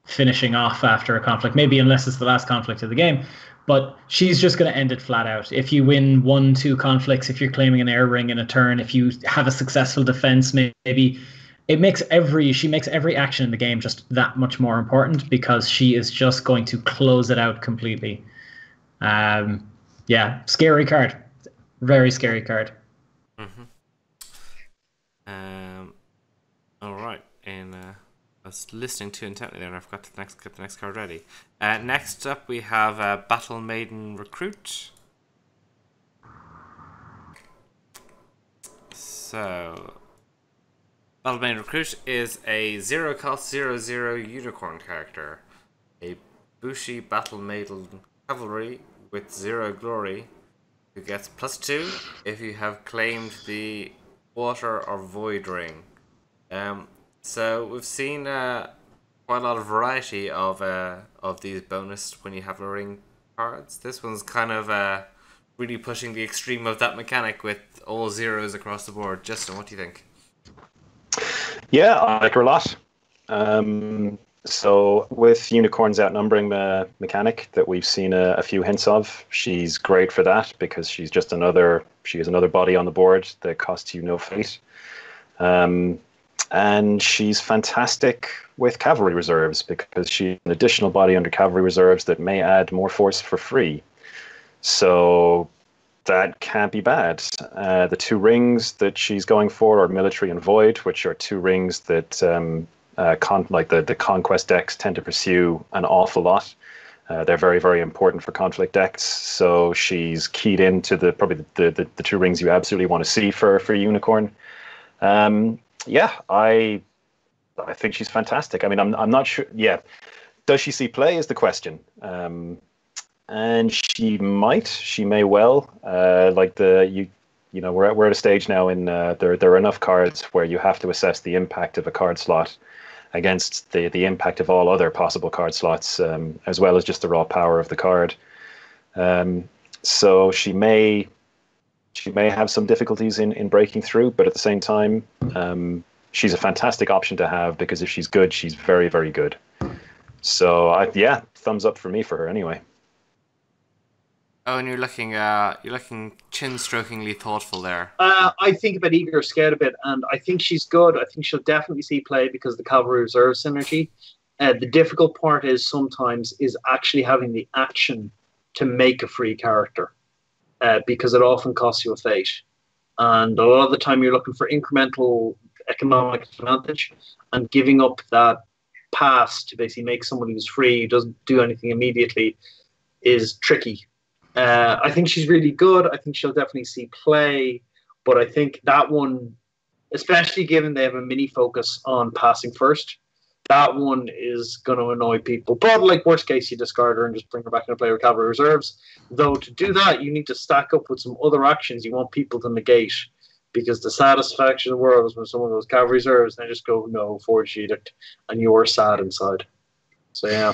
finishing off after a conflict, maybe unless it's the last conflict of the game, but she's just going to end it flat out. If you win 1-2 conflicts, if you're claiming an air ring in a turn, if you have a successful defense, maybe she makes every action in the game just that much more important because she is just going to close it out completely. Yeah, scary card. Very scary card.
Mm-hmm. All right, and I was listening too intently there, and I forgot to get the next card ready. Next up, we have Battle Maiden Recruit. So, Battlemane Recruit is a 0 cost 0/0 unicorn character. A Bushi Battle Maiden Cavalry with 0 glory, who gets +2 if you have claimed the Water or Void Ring. So we've seen quite a lot of variety of these bonus when you have a ring cards. This one's kind of really pushing the extreme of that mechanic with all zeros across the board. Justin, what do you think?
Yeah, I like her a lot. So with unicorns outnumbering the mechanic that we've seen a few hints of, she's great for that because she is another body on the board that costs you no fate. And she's fantastic with cavalry reserves because she's an additional body under cavalry reserves that may add more force for free. So that can't be bad. The 2 rings that she's going for are military and void, which are 2 rings that the conquest decks tend to pursue an awful lot. They're very, very important for conflict decks. So she's keyed into probably the 2 rings you absolutely want to see for unicorn. Yeah, I think she's fantastic. I mean, I'm not sure. Yeah, does she see play is the question. And she may well. We're at a stage now in there are enough cards where you have to assess the impact of a card slot against the impact of all other possible card slots, as well as just the raw power of the card. So she may have some difficulties in breaking through, but at the same time, she's a fantastic option to have because if she's good, she's very, very good. So thumbs up for me for her anyway.
Oh, and you're looking chin-strokingly thoughtful there.
I think about Eager Scout a bit, and I think she's good. I think she'll definitely see play because of the Cavalry Reserve synergy. The difficult part sometimes is actually having the action to make a free character, because it often costs you a fate. And a lot of the time you're looking for incremental economic advantage, and giving up that pass to basically make someone who's free, who doesn't do anything immediately, is tricky. I think she's really good. I think she'll definitely see play, but I think that one, especially given they have a mini focus on passing first, that one is going to annoy people. But like worst case, you discard her and just bring her back into play with Cavalry Reserves. Though to do that, you need to stack up with some other actions you want people to negate, because the satisfaction in the world is when someone goes Cavalry Reserves and they just go, no, Forged Edict, and you're sad inside. So yeah.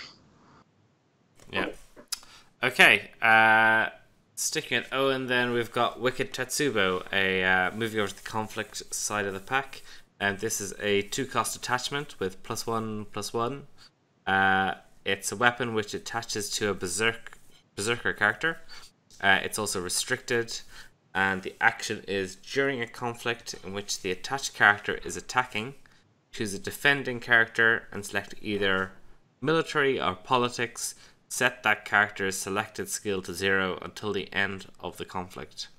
Yeah. Okay, sticking at Eoin, then we've got Wicked Tetsubo, moving over to the conflict side of the pack, and this is a 2-cost attachment with +1/+1. It's a weapon which attaches to a berserker character. It's also restricted, and the action is during a conflict in which the attached character is attacking, choose a defending character and select either military or politics. Set that character's selected skill to 0 until the end of the conflict.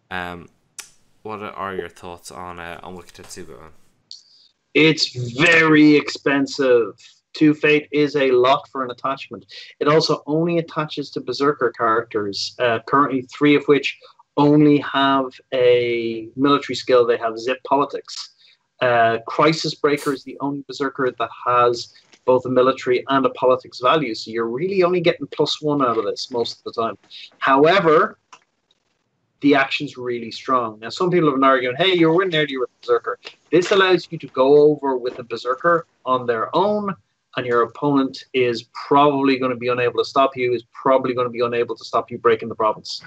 What are your thoughts on Wicked Tetsubo?
It's very expensive. 2 fate is a lot for an attachment. It also only attaches to berserker characters, currently 3 of which only have a military skill. They have zip politics. Crisis Breaker is the only berserker that has both a military and a politics value, so you're really only getting +1 out of this most of the time. However, the action's really strong. Now, some people have been arguing, hey, you're winning earlier with Berserker. This allows you to go over with a Berserker on their own, and your opponent is probably going to be unable to stop you, is probably going to be unable to stop you breaking the province.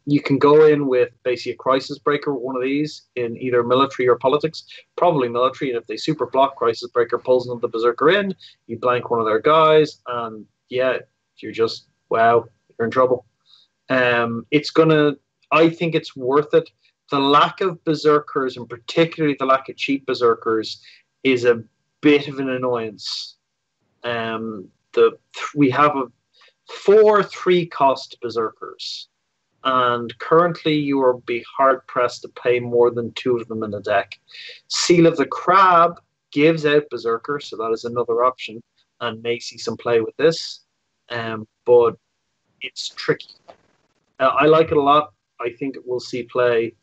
You can go in with basically a Crisis Breaker with one of these in either military or politics, probably military, and if they super block, Crisis Breaker pulls the Berserker in, you blank one of their guys, and yeah, you're just, wow, you're in trouble. I think it's worth it. The lack of Berserkers, and particularly the lack of cheap Berserkers, is a bit of an annoyance. We have 4 3-cost Berserkers, and currently you will be hard pressed to pay more than 2 of them in the deck. Seal of the Crab gives out Berserker, so that is another option, and may see some play with this, but it's tricky. I like it a lot. I think it will see play.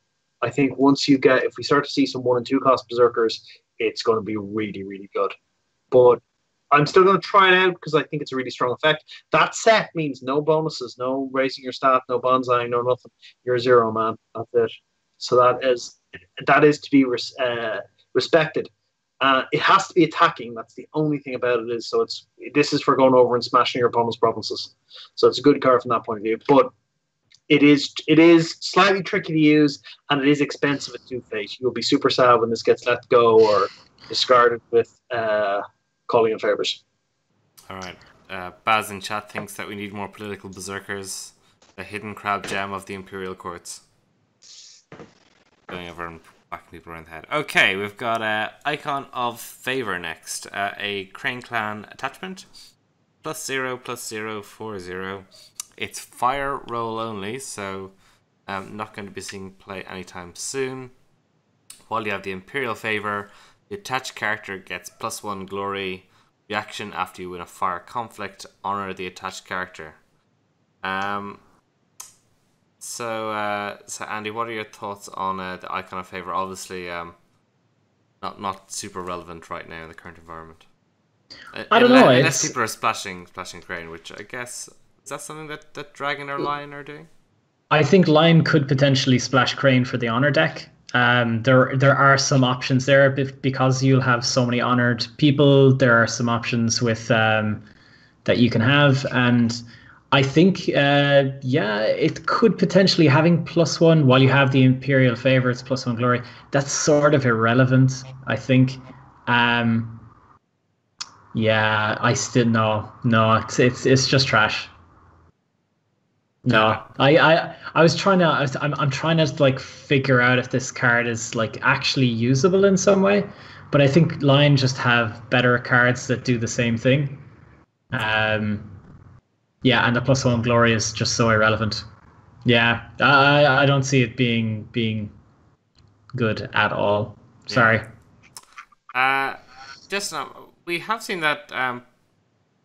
I think if we start to see some 1 and 2 cost berserkers, it's going to be really, really good. But I'm still going to try it out because I think it's a really strong effect. That set means no bonuses, no raising your stat, no bonsai, no nothing. You're 0, man. That's it. So that is to be respected. It has to be attacking. That's the only thing about it is. So this is for going over and smashing your opponent's provinces. So it's a good card from that point of view. But it is slightly tricky to use, and it is expensive at 2 fate. You'll be super sad when this gets let go or discarded with calling in favors.
All right. Baz in chat thinks that we need more political berserkers. The hidden crab gem of the Imperial Courts. Going over and whacking people around the head. Okay, we've got Icon of Favor next. A Crane Clan attachment. +0/+0 4/0. It's fire roll only, so I'm not going to be seeing play anytime soon. While you have the Imperial Favor, the attached character gets +1 glory. Reaction after you win a fire conflict. Honor the attached character. So Andy, what are your thoughts on the Icon of Favor? Obviously, not super relevant right now in the current environment.
I don't know.
Unless people are splashing Crane, which I guess is that something that Dragon or Lion are doing?
I think Lion could potentially splash Crane for the honor deck. There are some options there because you'll have so many honored people. There are some options with that you can have, and I think it could potentially having +1 while you have the Imperial Favor. It's +1 glory. That's sort of irrelevant, I think. I still no. It's just trash. No, I was trying to. I'm trying to like figure out if this card is like actually usable in some way, but I think Lion just have better cards that do the same thing. And the +1 glory is just so irrelevant. Yeah, I don't see it being good at all. Sorry.
Just we have seen that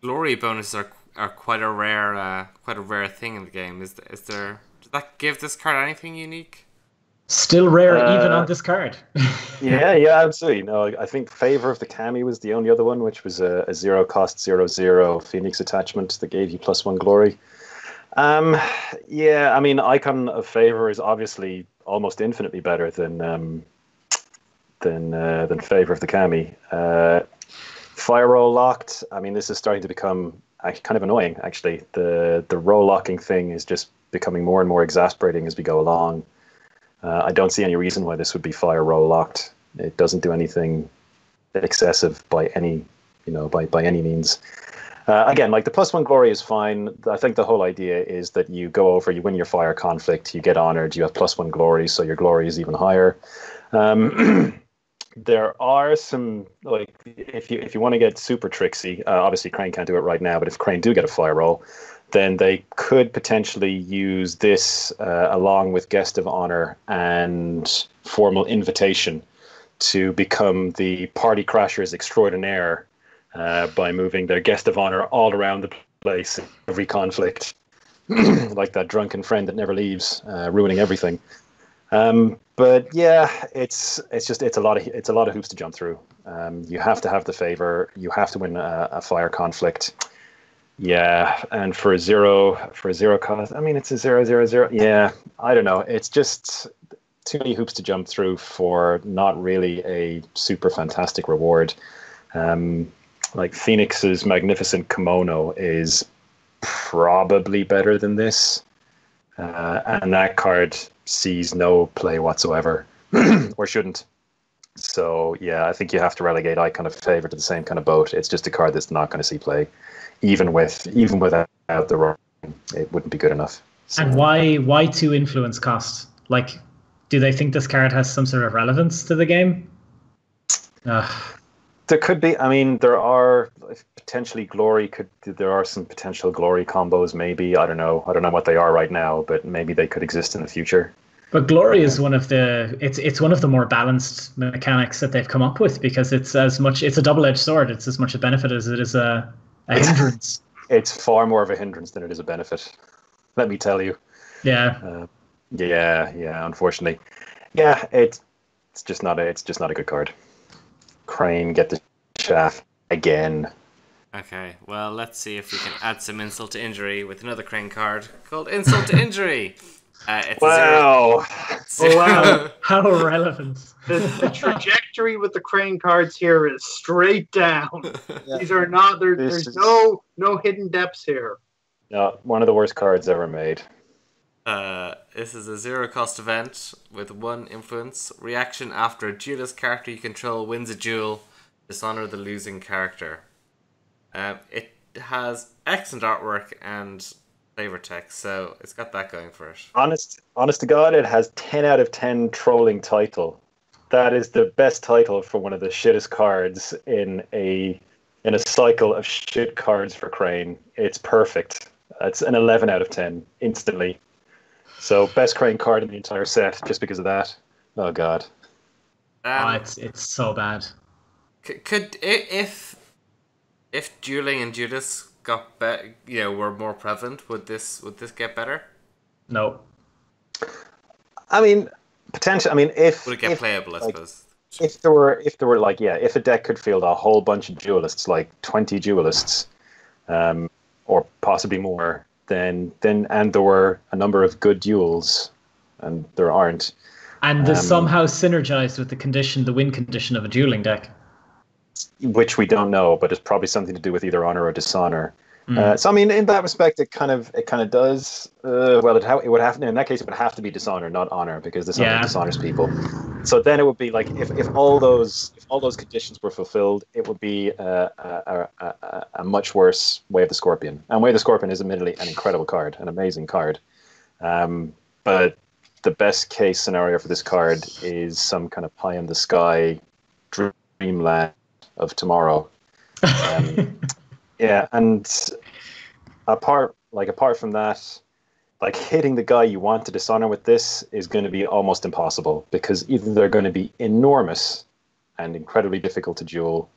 glory bonuses are quite a rare thing in the game. Does that give this card anything unique?
Still rare even on this card.
yeah, absolutely. No, I think Favor of the Kami was the only other one, which was a 0 cost 0/0 Phoenix attachment that gave you +1 glory. I mean, Icon of Favor is obviously almost infinitely better than Favor of the Kami. Fire roll locked. I mean, this is starting to become kind of annoying. Actually, the roll locking thing is just becoming more and more exasperating as we go along. I don't see any reason why this would be fire roll locked. It doesn't do anything excessive by any means. Again, like the +1 glory is fine. I think the whole idea is that you go over, you win your fire conflict, you get honored, you have +1 glory, so your glory is even higher. There are some, like, if you want to get super tricksy, obviously Crane can't do it right now, but if Crane do get a fire roll, then they could potentially use this along with Guest of Honor and Formal Invitation to become the Party Crashers Extraordinaire by moving their Guest of Honor all around the place in every conflict, like that drunken friend that never leaves, ruining everything. But yeah, it's a lot of hoops to jump through. You have to have the favor. You have to win a fire conflict. Yeah, and for a zero cost, I mean, it's a 0/0/0. Yeah, I don't know. It's just too many hoops to jump through for not really a super fantastic reward. Like Phoenix's Magnificent Kimono is probably better than this, and that card sees no play whatsoever, or shouldn't. So yeah, I think you have to relegate Icon of Favor to the same kind of boat. It's just a card that's not going to see play, even without the roll, it wouldn't be good enough. So.
And why 2 influence cost? Like, do they think this card has some sort of relevance to the game?
There could be. I mean, there are potentially glory. There are some potential glory combos. Maybe I don't know what they are right now, but maybe they could exist in the future.
But glory is one of the more balanced mechanics that they've come up with, because it's a double-edged sword. It's as much a benefit as it is a hindrance.
It's far more of a hindrance than it is a benefit. Let me tell you.
Yeah.
Yeah. Unfortunately, Yeah, it's just not a good card. Crane, get the shaft again.
Okay, well, let's see if we can add some insult to injury with another Crane card called Insult to Injury. It's
Wow.
Oh, wow.
How relevant.
The trajectory with the Crane cards here is straight down.
Yeah.
These are not, there's no hidden depths here.
No, one of the worst cards ever made.
This is a 0-cost event with 1 influence. Reaction after a duelist character you control wins a duel. Dishonor the losing character. It has excellent artwork and flavor text, so it's got that going for it.
Honest to God, it has 10 out of 10 trolling title. That is the best title for one of the shittest cards in a cycle of shit cards for Crane. It's perfect. It's an 11 out of 10 instantly. So best Crane card in the entire set just because of that. Oh God.
It's so bad.
Could if dueling and Judas got were more prevalent, would this get better?
No.
I mean, potentially. I mean, if
would it get playable? I suppose.
If there were if a deck could field a whole bunch of duelists, like 20 duelists, or possibly more, then and there were a number of good duels, and there aren't.
And this somehow synergized with the win condition of a dueling deck.
Which we don't know, but it's probably something to do with either honor or dishonor. So I mean, in that respect, it kind of does. Well, it would have in that case it would have to be dishonor, not honor, because dishonor dishonors people. So then it would be like if all those conditions were fulfilled, it would be a much worse Way of the Scorpion. And Way of the Scorpion is admittedly an incredible card, an amazing card. But the best case scenario for this card is some kind of pie in the sky dreamland of tomorrow. Yeah, and apart from that, like hitting the guy you want to dishonor with this is going to be almost impossible, because either they're going to be enormous and incredibly difficult to duel,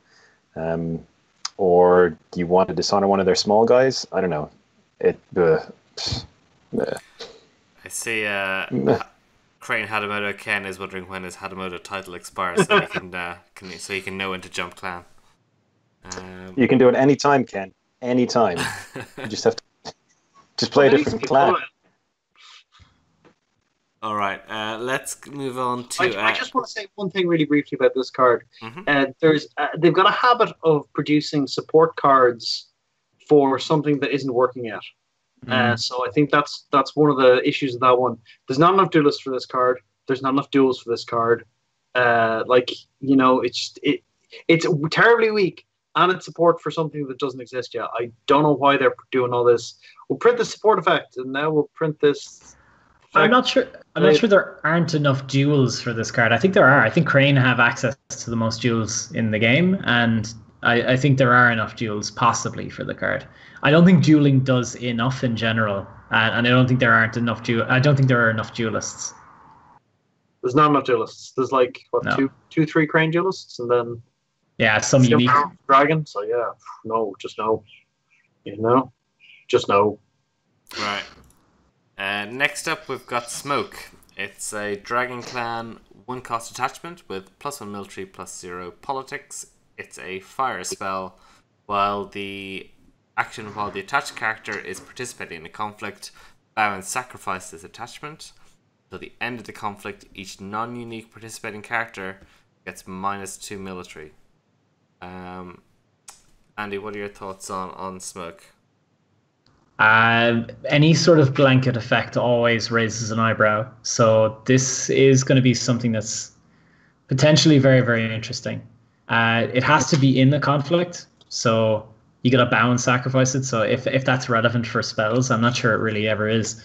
or you want to dishonor one of their small guys. I don't know.
I see. Crane Hadamoto Ken is wondering when his Hadamoto title expires, so he can know when to jump clan.
You can do it anytime, Ken. Anytime. You just have to just play a different clan.
All right, let's move on to.
I just want to say one thing really briefly about this card.
Mm-hmm.
They've got a habit of producing support cards for something that isn't working yet. So I think that's one of the issues of that one. There's not enough duelists for this card. There's not enough duels for this card. It's terribly weak, and it's support for something that doesn't exist yet. I don't know why they're doing all this. We'll print the support effect, and now we'll print this.
I'm not sure there aren't enough duels for this card. I think there are. I think Crane have access to the most duels in the game, and I think there are enough duels possibly for the card. I don't think dueling does enough in general, and I don't think there aren't enough I don't think there are enough duelists.
There's not enough duelists. There's like two, 3 Crane duelists, and then
some unique
dragon. So just no. Just no.
Right. Next up, we've got Smoke. It's a Dragon Clan 1-cost attachment with +1 military, +0 politics. It's a fire spell. While the attached character is participating in a conflict, bow and sacrifice this attachment. Till the end of the conflict, each non-unique participating character gets -2 military. Andy, what are your thoughts on Smoke?
Any sort of blanket effect always raises an eyebrow. So this is going to be something that's potentially very, very interesting. It has to be in the conflict, so you got to bow and sacrifice it. So if that's relevant for spells, I'm not sure it really ever is.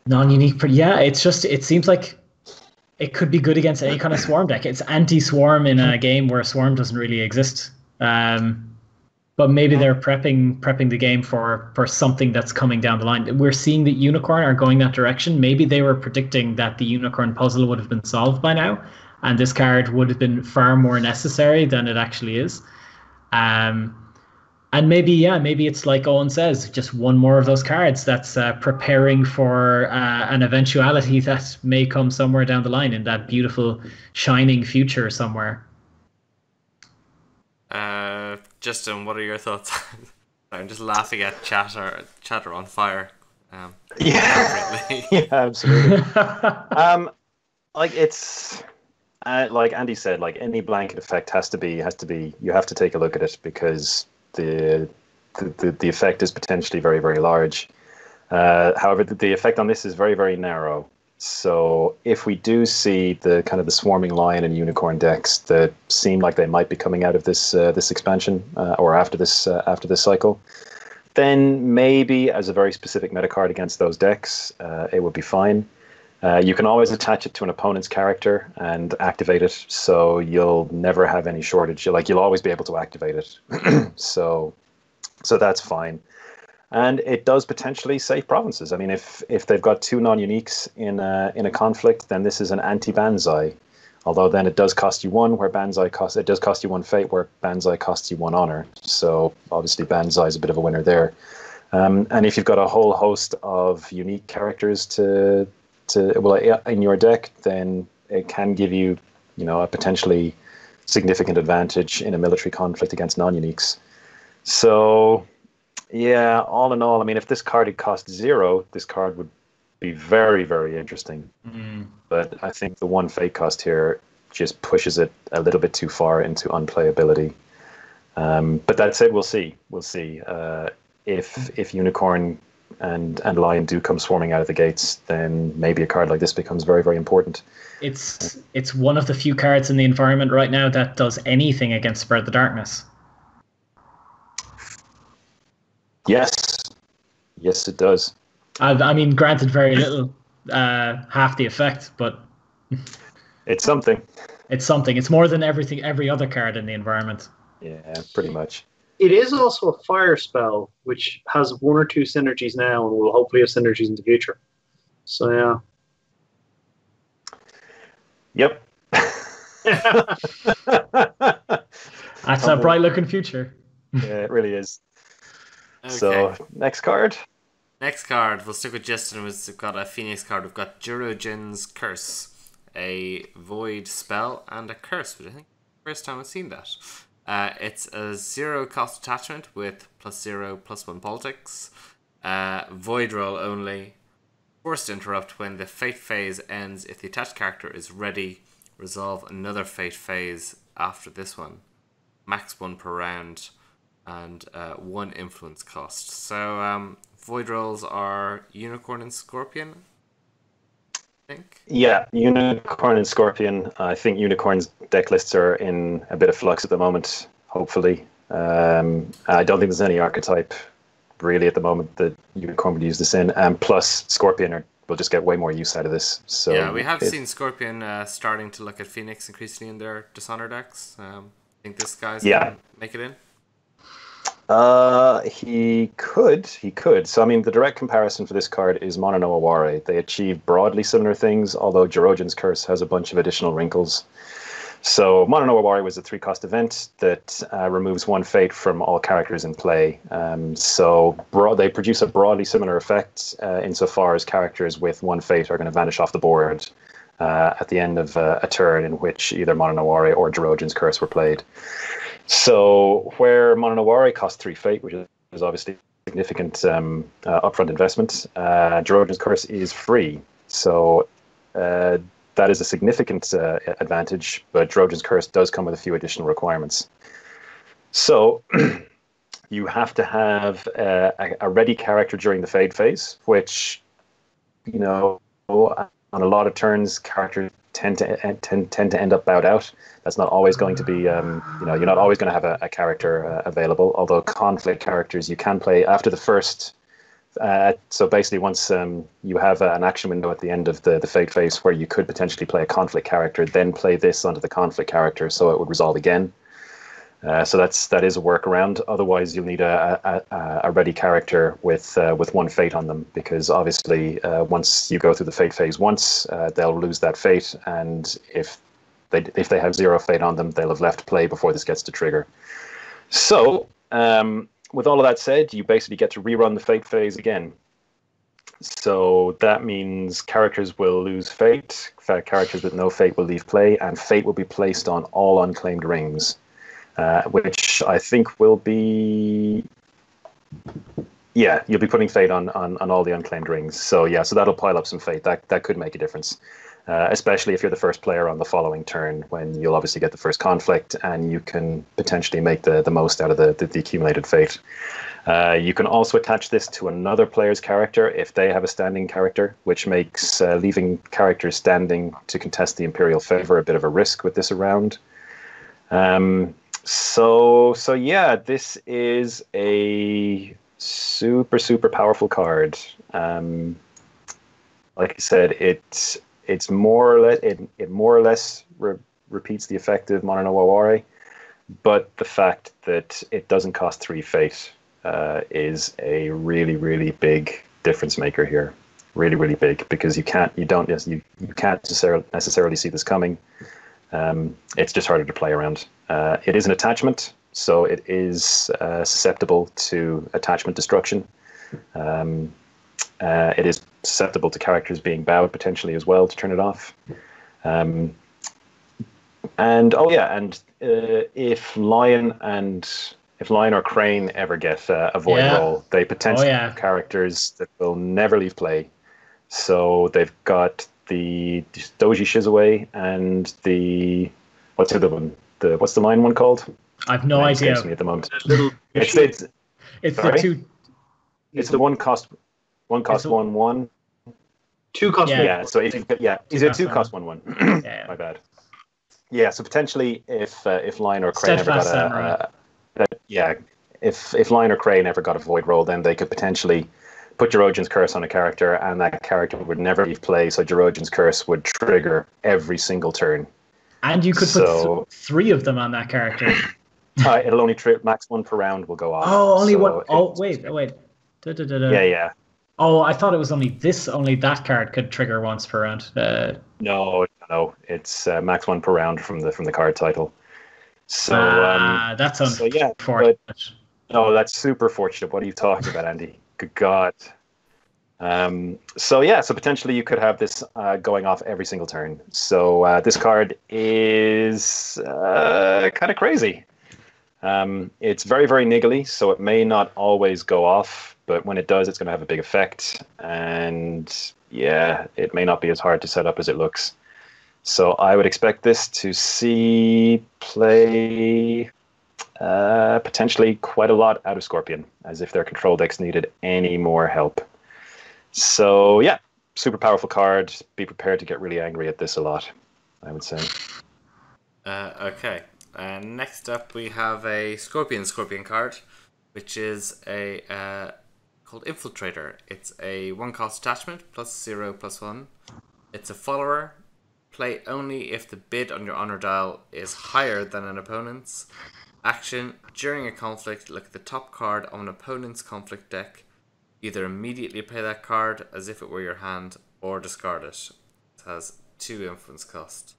Non-unique, it seems like it could be good against any kind of swarm deck. It's anti-swarm in a game where swarm doesn't really exist. But maybe they're prepping the game for something that's coming down the line. We're seeing that Unicorn are going that direction. Maybe they were predicting that the Unicorn puzzle would have been solved by now, and this card would have been far more necessary than it actually is. And maybe it's like Owen says, just one more of those cards that's preparing for an eventuality that may come somewhere down the line in that beautiful, shining future somewhere.
Justin, what are your thoughts? I'm just laughing at chatter on fire.
Yeah, yeah, absolutely. Like it's like Andy said, like any blanket effect has to be. You have to take a look at it because the effect is potentially very, very large. However, the effect on this is very, very narrow. So if we do see the kind of the swarming lion and unicorn decks that seem like they might be coming out of this expansion or after this cycle, then maybe as a very specific meta card against those decks, it would be fine. You can always attach it to an opponent's character and activate it, so you'll never have any shortage. You'll always be able to activate it. So that's fine. And it does potentially save provinces. I mean, if they've got two non-uniques in a conflict, then this is an anti-Banzai. Although then it does cost you one, where it does cost you one fate, where Banzai costs you one honor. So obviously Banzai is a bit of a winner there. And if you've got a whole host of unique characters in your deck, then it can give you, a potentially significant advantage in a military conflict against non-uniques. So, yeah, all in all, I mean, if this card had cost 0, this card would be very, very interesting. But I think the one fate cost here just pushes it a little bit too far into unplayability. But that said, we'll see. We'll see if Unicorn and Lion do come swarming out of the gates, then maybe a card like this becomes very, very important.
It's one of the few cards in the environment right now that does anything against Spread the Darkness.
Yes, it does.
I mean, granted, very little, half the effect, but
it's something.
It's something. It's more than every other card in the environment.
Yeah, pretty much.
It is also a fire spell, which has 1 or 2 synergies now and will hopefully have synergies in the future. So, yeah.
Yep.
That's a bright-looking future.
Yeah, it really is.
Okay.
So, next card.
Next card, we'll stick with Justin. We've got a Phoenix card. We've got Jirojin's Curse, a void spell and a curse, which I think first time I've seen that. It's a 0 cost attachment with +0/+1 politics. Void roll only. Forced to interrupt when the fate phase ends. If the attached character is ready, resolve another fate phase after this one. Max 1 per round and 1 influence cost. So void rolls are Unicorn and Scorpion, I think.
Yeah, Unicorn and Scorpion. I think Unicorn's deck lists are in a bit of flux at the moment, hopefully. I don't think there's any archetype really at the moment that Unicorn would use this in. And plus, Scorpion will just get way more use out of this. So
yeah, we have seen Scorpion starting to look at Phoenix increasingly in their Dishonor decks. I think this guy's going to make it in.
He could. So, I mean, the direct comparison for this card is Mono no Aware. They achieve broadly similar things, although Jirojin's Curse has a bunch of additional wrinkles. So, Mono no Aware was a 3-cost event that removes 1 fate from all characters in play. So, they produce a broadly similar effect insofar as characters with 1 fate are going to vanish off the board at the end of a turn in which either Mono no Aware or Jirojin's Curse were played. So where Mono no Aware costs 3 fate, which is obviously significant upfront investment, Jirojin's Curse is free. So that is a significant advantage, but Jirojin's Curse does come with a few additional requirements. So you have to have a ready character during the fade phase, which, on a lot of turns, characters tend to end up bowed out. That's not always going to be, you're not always going to have a character available, although conflict characters you can play after the first. So basically once you have an action window at the end of the fate phase where you could potentially play a conflict character, then play this onto the conflict character so it would resolve again. So that is a workaround. Otherwise, you'll need a ready character with 1 fate on them, because obviously once you go through the fate phase once, they'll lose that fate, and if they have 0 fate on them, they'll have left play before this gets to trigger. So with all of that said, you basically get to rerun the fate phase again. So that means characters will lose fate, characters with no fate will leave play, and fate will be placed on all unclaimed rings, which I think will be... Yeah, you'll be putting fate on all the unclaimed rings. So yeah, so that'll pile up some fate. That could make a difference, especially if you're the first player on the following turn, when you'll obviously get the first conflict, and you can potentially make the most out of the accumulated fate. You can also attach this to another player's character if they have a standing character, which makes leaving characters standing to contest the Imperial favor a bit of a risk with this around. So yeah, this is a super powerful card. Like I said, it's more or less repeats the effect of Mono no Waware, but the fact that it doesn't cost 3 fate is a really big difference maker here. Really big, because you can't necessarily see this coming. It's just harder to play around. It is an attachment, so it is susceptible to attachment destruction. It is susceptible to characters being bowed potentially as well to turn it off. If Lion or Crane ever get a void roll, they potentially have characters that will never leave play. So they've got the Doji Shizue and the what's the other one? What's the Lion one called?
I've no idea.
Me at the moment.
It's
sorry?
the two.
It's the one cost 1/1.
2 cost 1.
Yeah. So is it 2 cost 1/1?
Yeah.
My bad. Yeah. So potentially, if Lion or Crane ever got if Lion or Crane ever got a void roll, then they could potentially put Jerogen's Curse on a character, and that character would never leave play, so Jerogen's Curse would trigger every single turn.
And you could put 3 of them on that character.
It'll only max 1 per round will go off.
Oh, only one. Oh, wait.
Yeah.
Oh, I thought it was only that card could trigger once per round.
No, it's max 1 per round from the card title. So
that's unfortunate.
No, that's super fortunate. What are you talking about, Andy? Good God. So potentially you could have this going off every single turn. So this card is kind of crazy. It's very niggly, so it may not always go off, but when it does, it's going to have a big effect. And yeah, it may not be as hard to set up as it looks. So I would expect this to see play potentially quite a lot out of Scorpion, as if their control decks needed any more help. So yeah, super powerful card. Be prepared to get really angry at this a lot, I would say.
Okay. Next up, we have a Scorpion card, which is a called Infiltrator. It's a 1-cost attachment, +0/+1. It's a follower. Play only if the bid on your honor dial is higher than an opponent's. Action: during a conflict, look at the top card of an opponent's conflict deck. Either immediately play that card as if it were your hand, or discard it. It has 2 influence cost.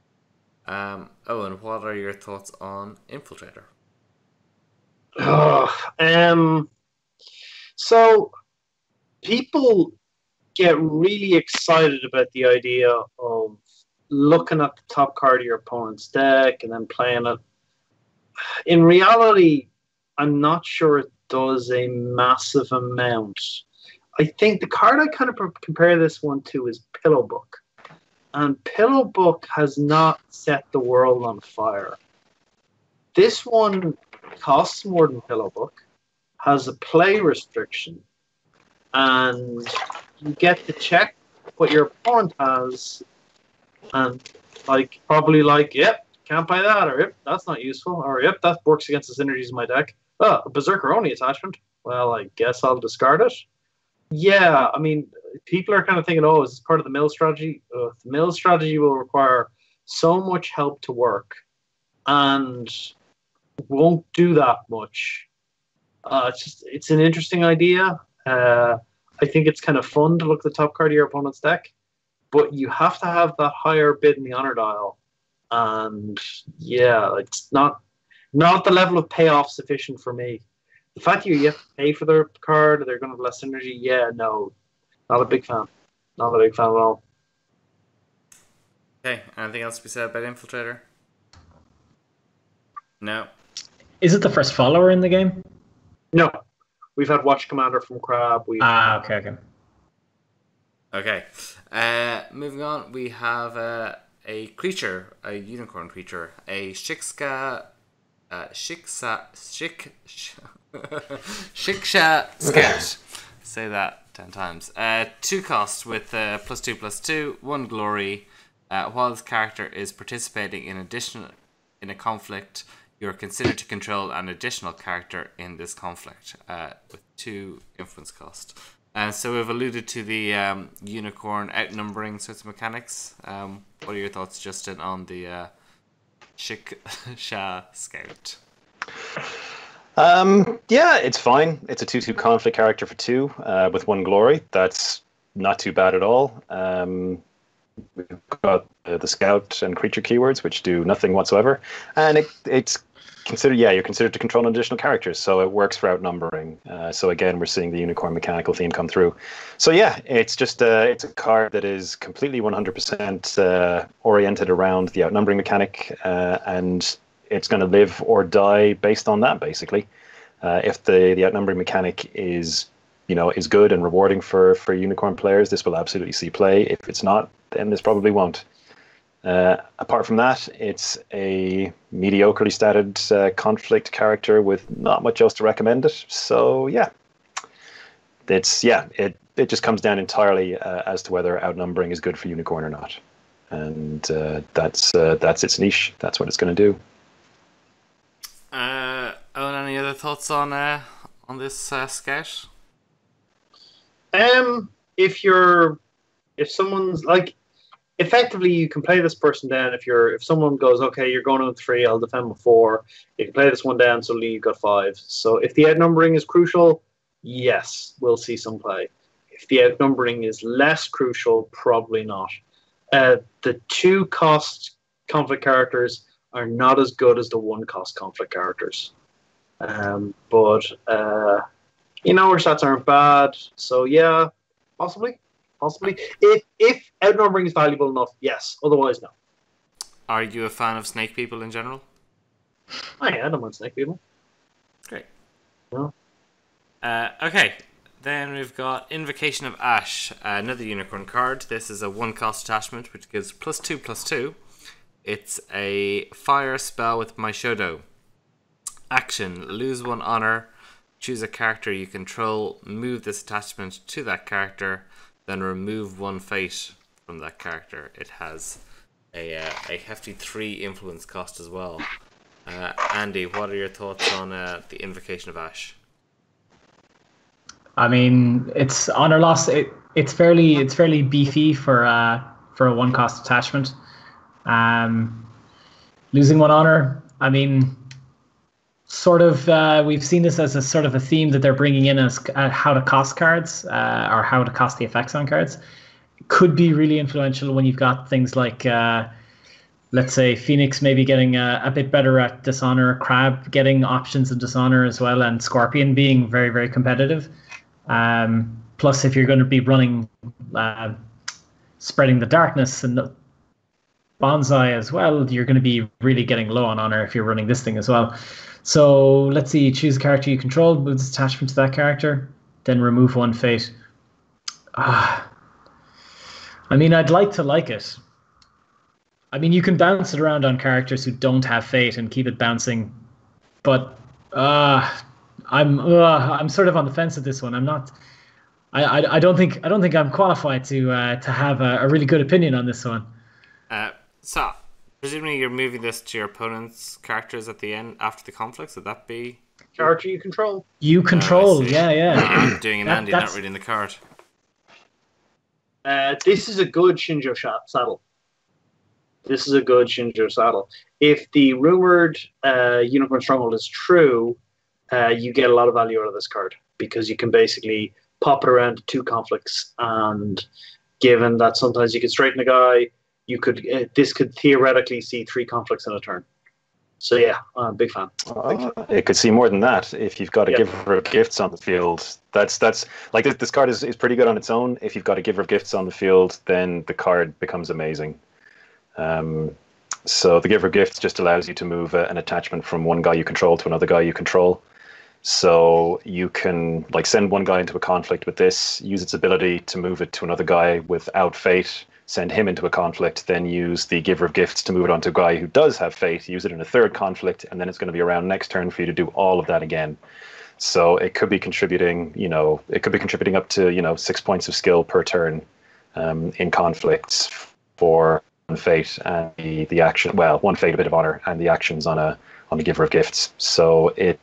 Owen, what are your thoughts on Infiltrator?
So people get really excited about the idea of looking at the top card of your opponent's deck and then playing it. In reality, I'm not sure it does a massive amount. I think the card I kind of compare this one to is Pillow Book. And Pillow Book has not set the world on fire. This one costs more than Pillow Book, has a play restriction, and you get to check what your opponent has, and yep, can't play that, or yep, that's not useful, or yep, that works against the synergies of my deck. Oh, a Berserker only attachment. Well, I guess I'll discard it. Yeah, I mean, people are kind of thinking, is this part of the mill strategy? The mill strategy will require so much help to work and won't do that much. It's an interesting idea. I think it's kind of fun to look at the top card of your opponent's deck, but you have to have that higher bid in the honor dial. And yeah, it's not the level of payoff sufficient for me. The fact that you have to pay for their card, they're going to have less synergy. Yeah, no, not a big fan. Not a big fan at all.
Okay, anything else to be said about Infiltrator? No.
Is it the first follower in the game?
No, we've had Watch Commander from Crab.
Okay.
Okay. Moving on, we have a creature, a unicorn creature, a Shiksha Scout. Say that 10 times. 2 cost with +2/+2, 1 glory. While this character is participating in a conflict, you are considered to control an additional character in this conflict with 2 influence cost. So we've alluded to the unicorn outnumbering sorts of mechanics. What are your thoughts, Justin, on the Shiksha Scout?
Yeah, it's fine. It's a 2/2 conflict character for 2 with 1 glory. That's not too bad at all. We've got the scout and creature keywords, which do nothing whatsoever, and it's considered. Yeah, you're considered to control an additional character, so it works for outnumbering. So again, we're seeing the unicorn mechanical theme come through. So yeah, it's just it's a card that is completely 100% oriented around the outnumbering mechanic, and it's going to live or die based on that. Basically, if the outnumbering mechanic is good and rewarding for unicorn players, this will absolutely see play. If it's not, then this probably won't. Apart from that, it's a mediocrely statted conflict character with not much else to recommend it. So yeah, it just comes down entirely as to whether outnumbering is good for unicorn or not, and that's its niche. That's what it's going to do.
Owen, any other thoughts on this scout?
If someone's like, effectively you can play this person down. If someone goes, okay, you're going on 3, I'll defend with 4. You can play this one down, suddenly you've got 5. So if the outnumbering is crucial, yes, we'll see some play. If the outnumbering is less crucial, probably not. The 2 cost conflict characters are not as good as the 1 cost conflict characters. But our stats aren't bad, so yeah, possibly. If outnumbering is valuable enough, yes. Otherwise, no.
Are you a fan of snake people in general?
I don't mind snake people.
Great.
No.
Okay, then we've got Invocation of Ash, another unicorn card. This is a 1 cost attachment, which gives +2/+2. It's a fire spell with Maishodo. Action: lose 1 honor. Choose a character you control, move this attachment to that character, then remove 1 fate from that character. It has a hefty 3 influence cost as well. Andy, what are your thoughts on the Invocation of Ash?
I mean, it's honor loss. It's fairly beefy for a 1 cost attachment. Losing 1 honor. I mean, sort of, we've seen this as a sort of a theme that they're bringing in as how to cost cards or how to cost the effects on cards. It could be really influential when you've got things like, let's say, Phoenix maybe getting a bit better at Dishonor, Crab getting options in Dishonor as well, and Scorpion being very, very competitive. Plus, if you're going to be running Spreading the Darkness and Bonsai as well, you're going to be really getting low on honor if you're running this thing as well. So let's see, choose a character you control, move this attachment to that character, then remove 1 fate. I mean, I'd like to like it. I mean, you can bounce it around on characters who don't have fate and keep it bouncing, but I'm sort of on the fence with this one. I'm not. I don't think I'm qualified to have a really good opinion on this one.
So, presumably you're moving this to your opponent's characters at the end after the conflicts. Would that be
character you control?
You control, yeah.
I'm doing an Andy, not reading the card.
This is a good Shinjo saddle. If the rumored Unicorn Stronghold is true, you get a lot of value out of this card because you can basically pop it around to 2 conflicts, and given that sometimes you can straighten a guy, this could theoretically see 3 conflicts in a turn. So yeah, I'm a big fan.
It could see more than that if you've got a giver of gifts on the field. That's like this card is pretty good on its own. If you've got a giver of gifts on the field, then the card becomes amazing. So the giver of gifts just allows you to move an attachment from one guy you control to another guy you control. So you can like send one guy into a conflict with this, use its ability to move it to another guy without fate, send him into a conflict, then use the giver of gifts to move it onto a guy who does have fate, use it in a third conflict, and then it's going to be around next turn for you to do all of that again. So it could be contributing, up to 6 points of skill per turn in conflicts for one fate and the action. Well, one fate, a bit of honor, and the actions on the giver of gifts. So it's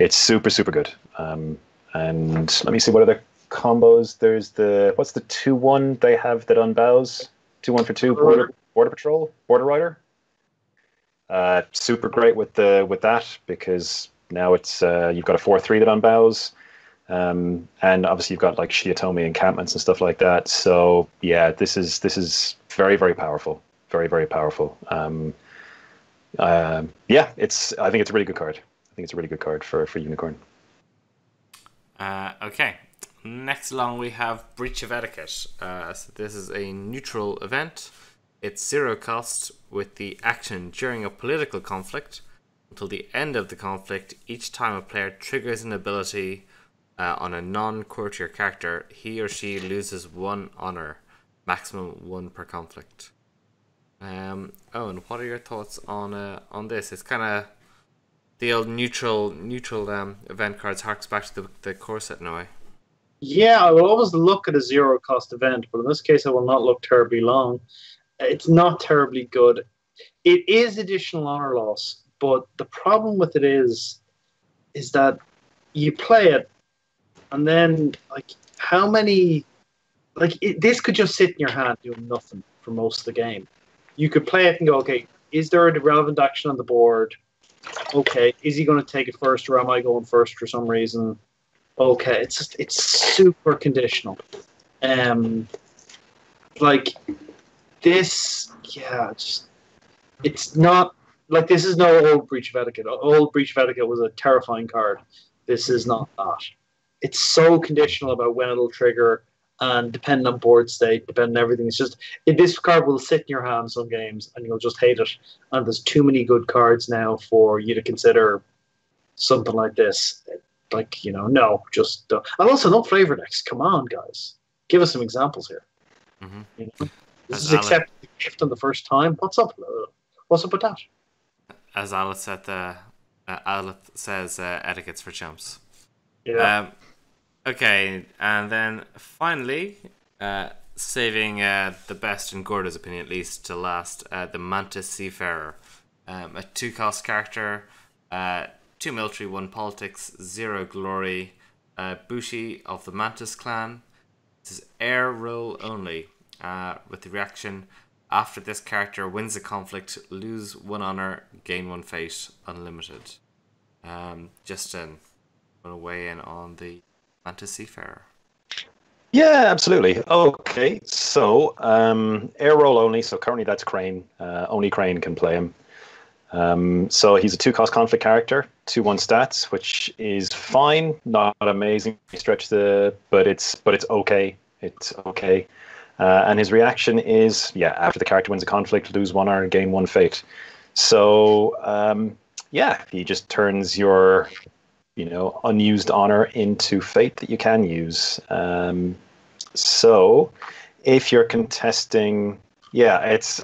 super, super good. And let me see what other combos. There's what's the 2-1 they have that unbows? 2-1 for 2 border patrol, border rider. Super great with that, because now it's you've got a 4-3 that unbows. And obviously you've got like Shiatomi encampments and stuff like that. So yeah, this is very, very powerful. Very, very powerful. I think it's a really good card. I think it's a really good card for Unicorn.
Okay. Next along we have Breach of Etiquette. So this is a neutral event. It's 0 cost with the action during a political conflict. Until the end of the conflict, each time a player triggers an ability on a non-courtier character, he or she loses 1 honor, maximum 1 per conflict. Owen, what are your thoughts on this? It's kind of the old neutral event cards harks back to the core set in a way.
Yeah, I will always look at a 0 cost event, but in this case, I will not look terribly long. It's not terribly good. It is additional honor loss, but the problem with it is that you play it, and then how many this could just sit in your hand doing nothing for most of the game. You could play it and go, okay, is there a relevant action on the board? Okay, is he going to take it first, or am I going first for some reason? Okay, it's super conditional. This, it's not like this is no old Breach of Etiquette. Old Breach of Etiquette was a terrifying card. This is not that. It's so conditional about when it'll trigger, and depending on board state, depending on everything. It's just this card will sit in your hand some games, and you'll just hate it. And there's too many good cards now for you to consider something like this. No, just and also no flavor decks. Come on, guys, give us some examples here.
Mm-hmm.
This is accepting the gift on the first time. What's up? What's up with that?
As Alice says, etiquette's for chumps.
Yeah.
Okay, and then finally, saving the best in Gordo's opinion, at least, to last, the Mantis Seafarer, a 2-cost character. 2 military, 1 politics, 0 glory, Bushi of the Mantis clan. This is air roll only, with the reaction: after this character wins a conflict, lose 1 honor, gain 1 fate, unlimited. Justin, want to weigh in on the Mantis Seafarer?
Yeah, absolutely. Okay, so air roll only. So currently that's Crane. Only Crane can play him. So he's a 2-cost conflict character, 2-1 stats, which is fine, not amazing. But it's okay. It's okay. And his reaction is, after the character wins a conflict, lose 1 honor, gain 1 fate. So he just turns your unused honor into fate that you can use. So if you're contesting, it's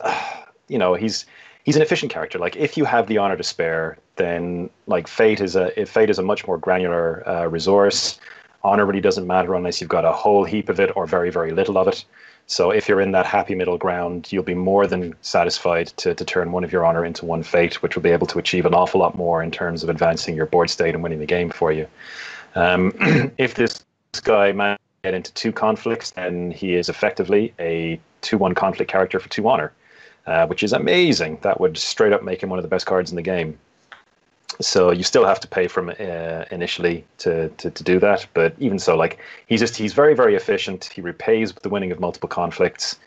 he's an efficient character. Like, if you have the honor to spare, then fate is a much more granular resource. Honor really doesn't matter unless you've got a whole heap of it or very, very little of it. So if you're in that happy middle ground, you'll be more than satisfied to turn 1 of your honor into 1 fate, which will be able to achieve an awful lot more in terms of advancing your board state and winning the game for you. If this guy managed to get into 2 conflicts, then he is effectively a 2-1 conflict character for 2 honor. Which is amazing. That would straight up make him one of the best cards in the game. So you still have to pay for him initially to do that, but even so, he's very, very efficient. He repays the winning of multiple conflicts.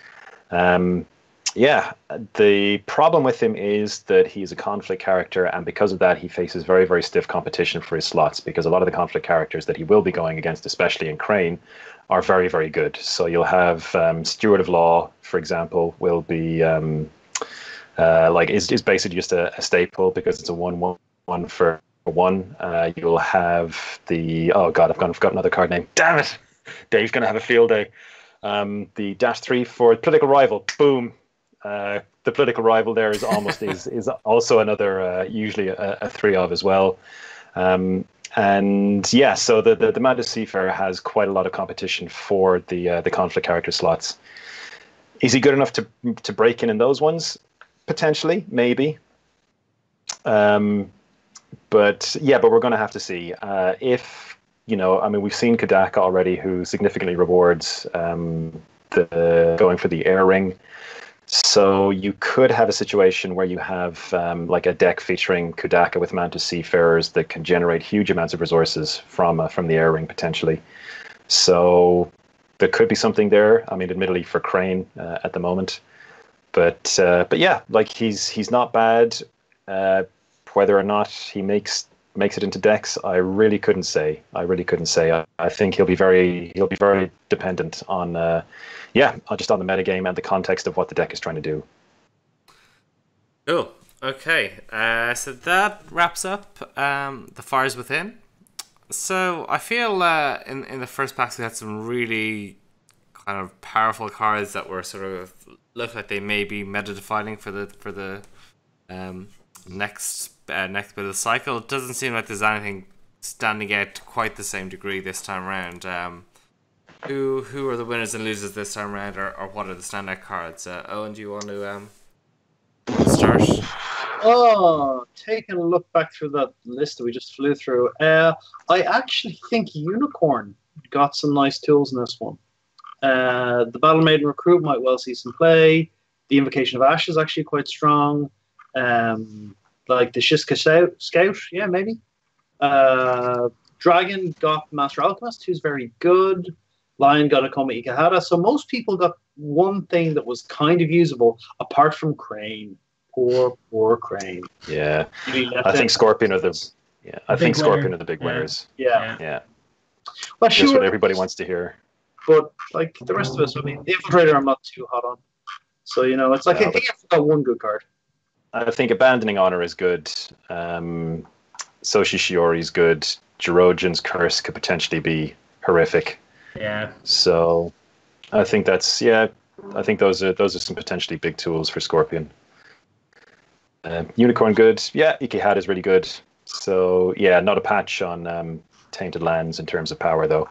Yeah, the problem with him is that he's a conflict character, and because of that, he faces very, very stiff competition for his slots. Because a lot of the conflict characters that he will be going against, especially in Crane, are very, very good. So you'll have Steward of Law, for example, will be is basically just a staple because it's a 1/1 for one. You'll have the I've forgotten another card name. Damn it, Dave's gonna have a field day. The -3 for political rival. Boom. The political rival there is almost is also another usually a 3 of as well. And yeah, so the Manta Seafarer has quite a lot of competition for the conflict character slots. Is he good enough to break in those ones? Potentially, maybe. But we're going to have to see if we've seen Kadaka already, who significantly rewards the going for the air ring. So you could have a situation where you have like a deck featuring Kudaka with Manta Seafarers that can generate huge amounts of resources from the air ring potentially. So there could be something there. I mean, admittedly for Crane at the moment, but yeah, like he's not bad. Whether or not he makes it into decks, I really couldn't say. I think he'll be very dependent on just on the metagame and the context of what the deck is trying to do.
Cool. Okay. So that wraps up the Fires Within. So I feel in the first packs we had some really kind of powerful cards that were sort of look like they may be meta defining for the next bit of the cycle. It doesn't seem like there's anything standing out to quite the same degree this time around. Who are the winners and losers this time around, or what are the standout cards? Eoin, do you want to start?
Oh, taking a look back through that list that we just flew through, I actually think Unicorn got some nice tools in this one. The Battle Maiden Recruit might well see some play. The Invocation of Ash is actually quite strong. Like the Shiska Scout, yeah, maybe. Dragon got Master Alchemist, who's very good. Lion got Akoma Ikehata. So most people got one thing that was kind of usable, apart from Crane. Poor Crane.
Yeah, I think Scorpion are the big winners. Yeah.
Well, sure.
That's what everybody wants to hear.
But like the rest of us, I mean, the Infiltrator I'm not too hot on. So it's like I think I've got one good card.
I think Abandoning Honor is good. Soshi Shiori is good. Jirogen's Curse could potentially be horrific.
Yeah.
So I think those are some potentially big tools for Scorpion. Unicorn good. Yeah, Ikehata is really good. So yeah, not a patch on Tainted Lands in terms of power though.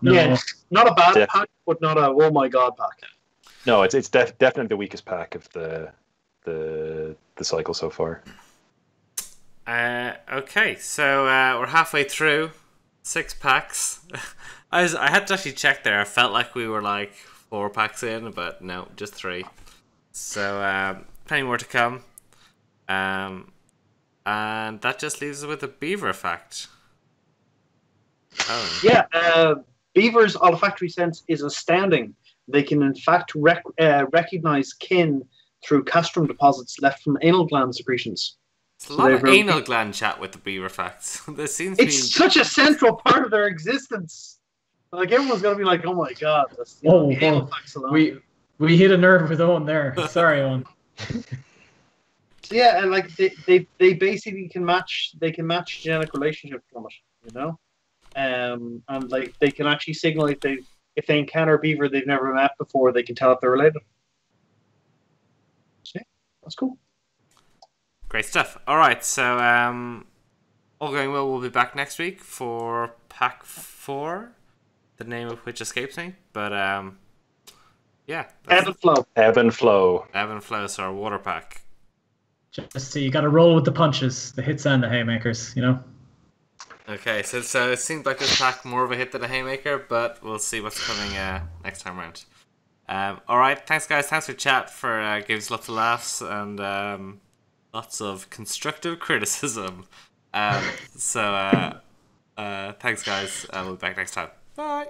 No. Yeah, not a bad pack, but not a oh my god pack.
No, it's definitely the weakest pack of the cycle so far.
Okay, so we're halfway through 6 packs. I had to actually check there. I felt like we were like 4 packs in, but no, just 3. So plenty more to come. And that just leaves us with a Beaver fact. Oh.
Yeah, Beaver's olfactory sense is astounding. They can in fact recognize kin through castrum deposits left from anal gland secretions.
It's a lot of anal gland chat with the Beaver facts.
It's such a central part of their existence. Like everyone's gonna be like, "Oh my god!" That's,
anal facts alone. We hit a nerve with Owen there. Sorry, Owen.
Yeah, and like they basically can match genetic relationships from it, and like they can actually signal if they encounter a beaver they've never met before, they can tell if they're related. So, yeah, that's cool.
Great stuff. All right, so all going well, we'll be back next week for Pack 4, the name of which escapes me, but yeah.
Ebb and flow.
So our water pack.
Just so you got to roll with the punches, the hits and the haymakers,
Okay, so it seems like this pack more of a hit than a haymaker, but we'll see what's coming next time around. All right, thanks guys. Thanks for chat. Gave us lots of laughs and lots of constructive criticism. Thanks guys. We'll be back next time. Bye.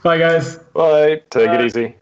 Bye guys.
Bye. Take it easy.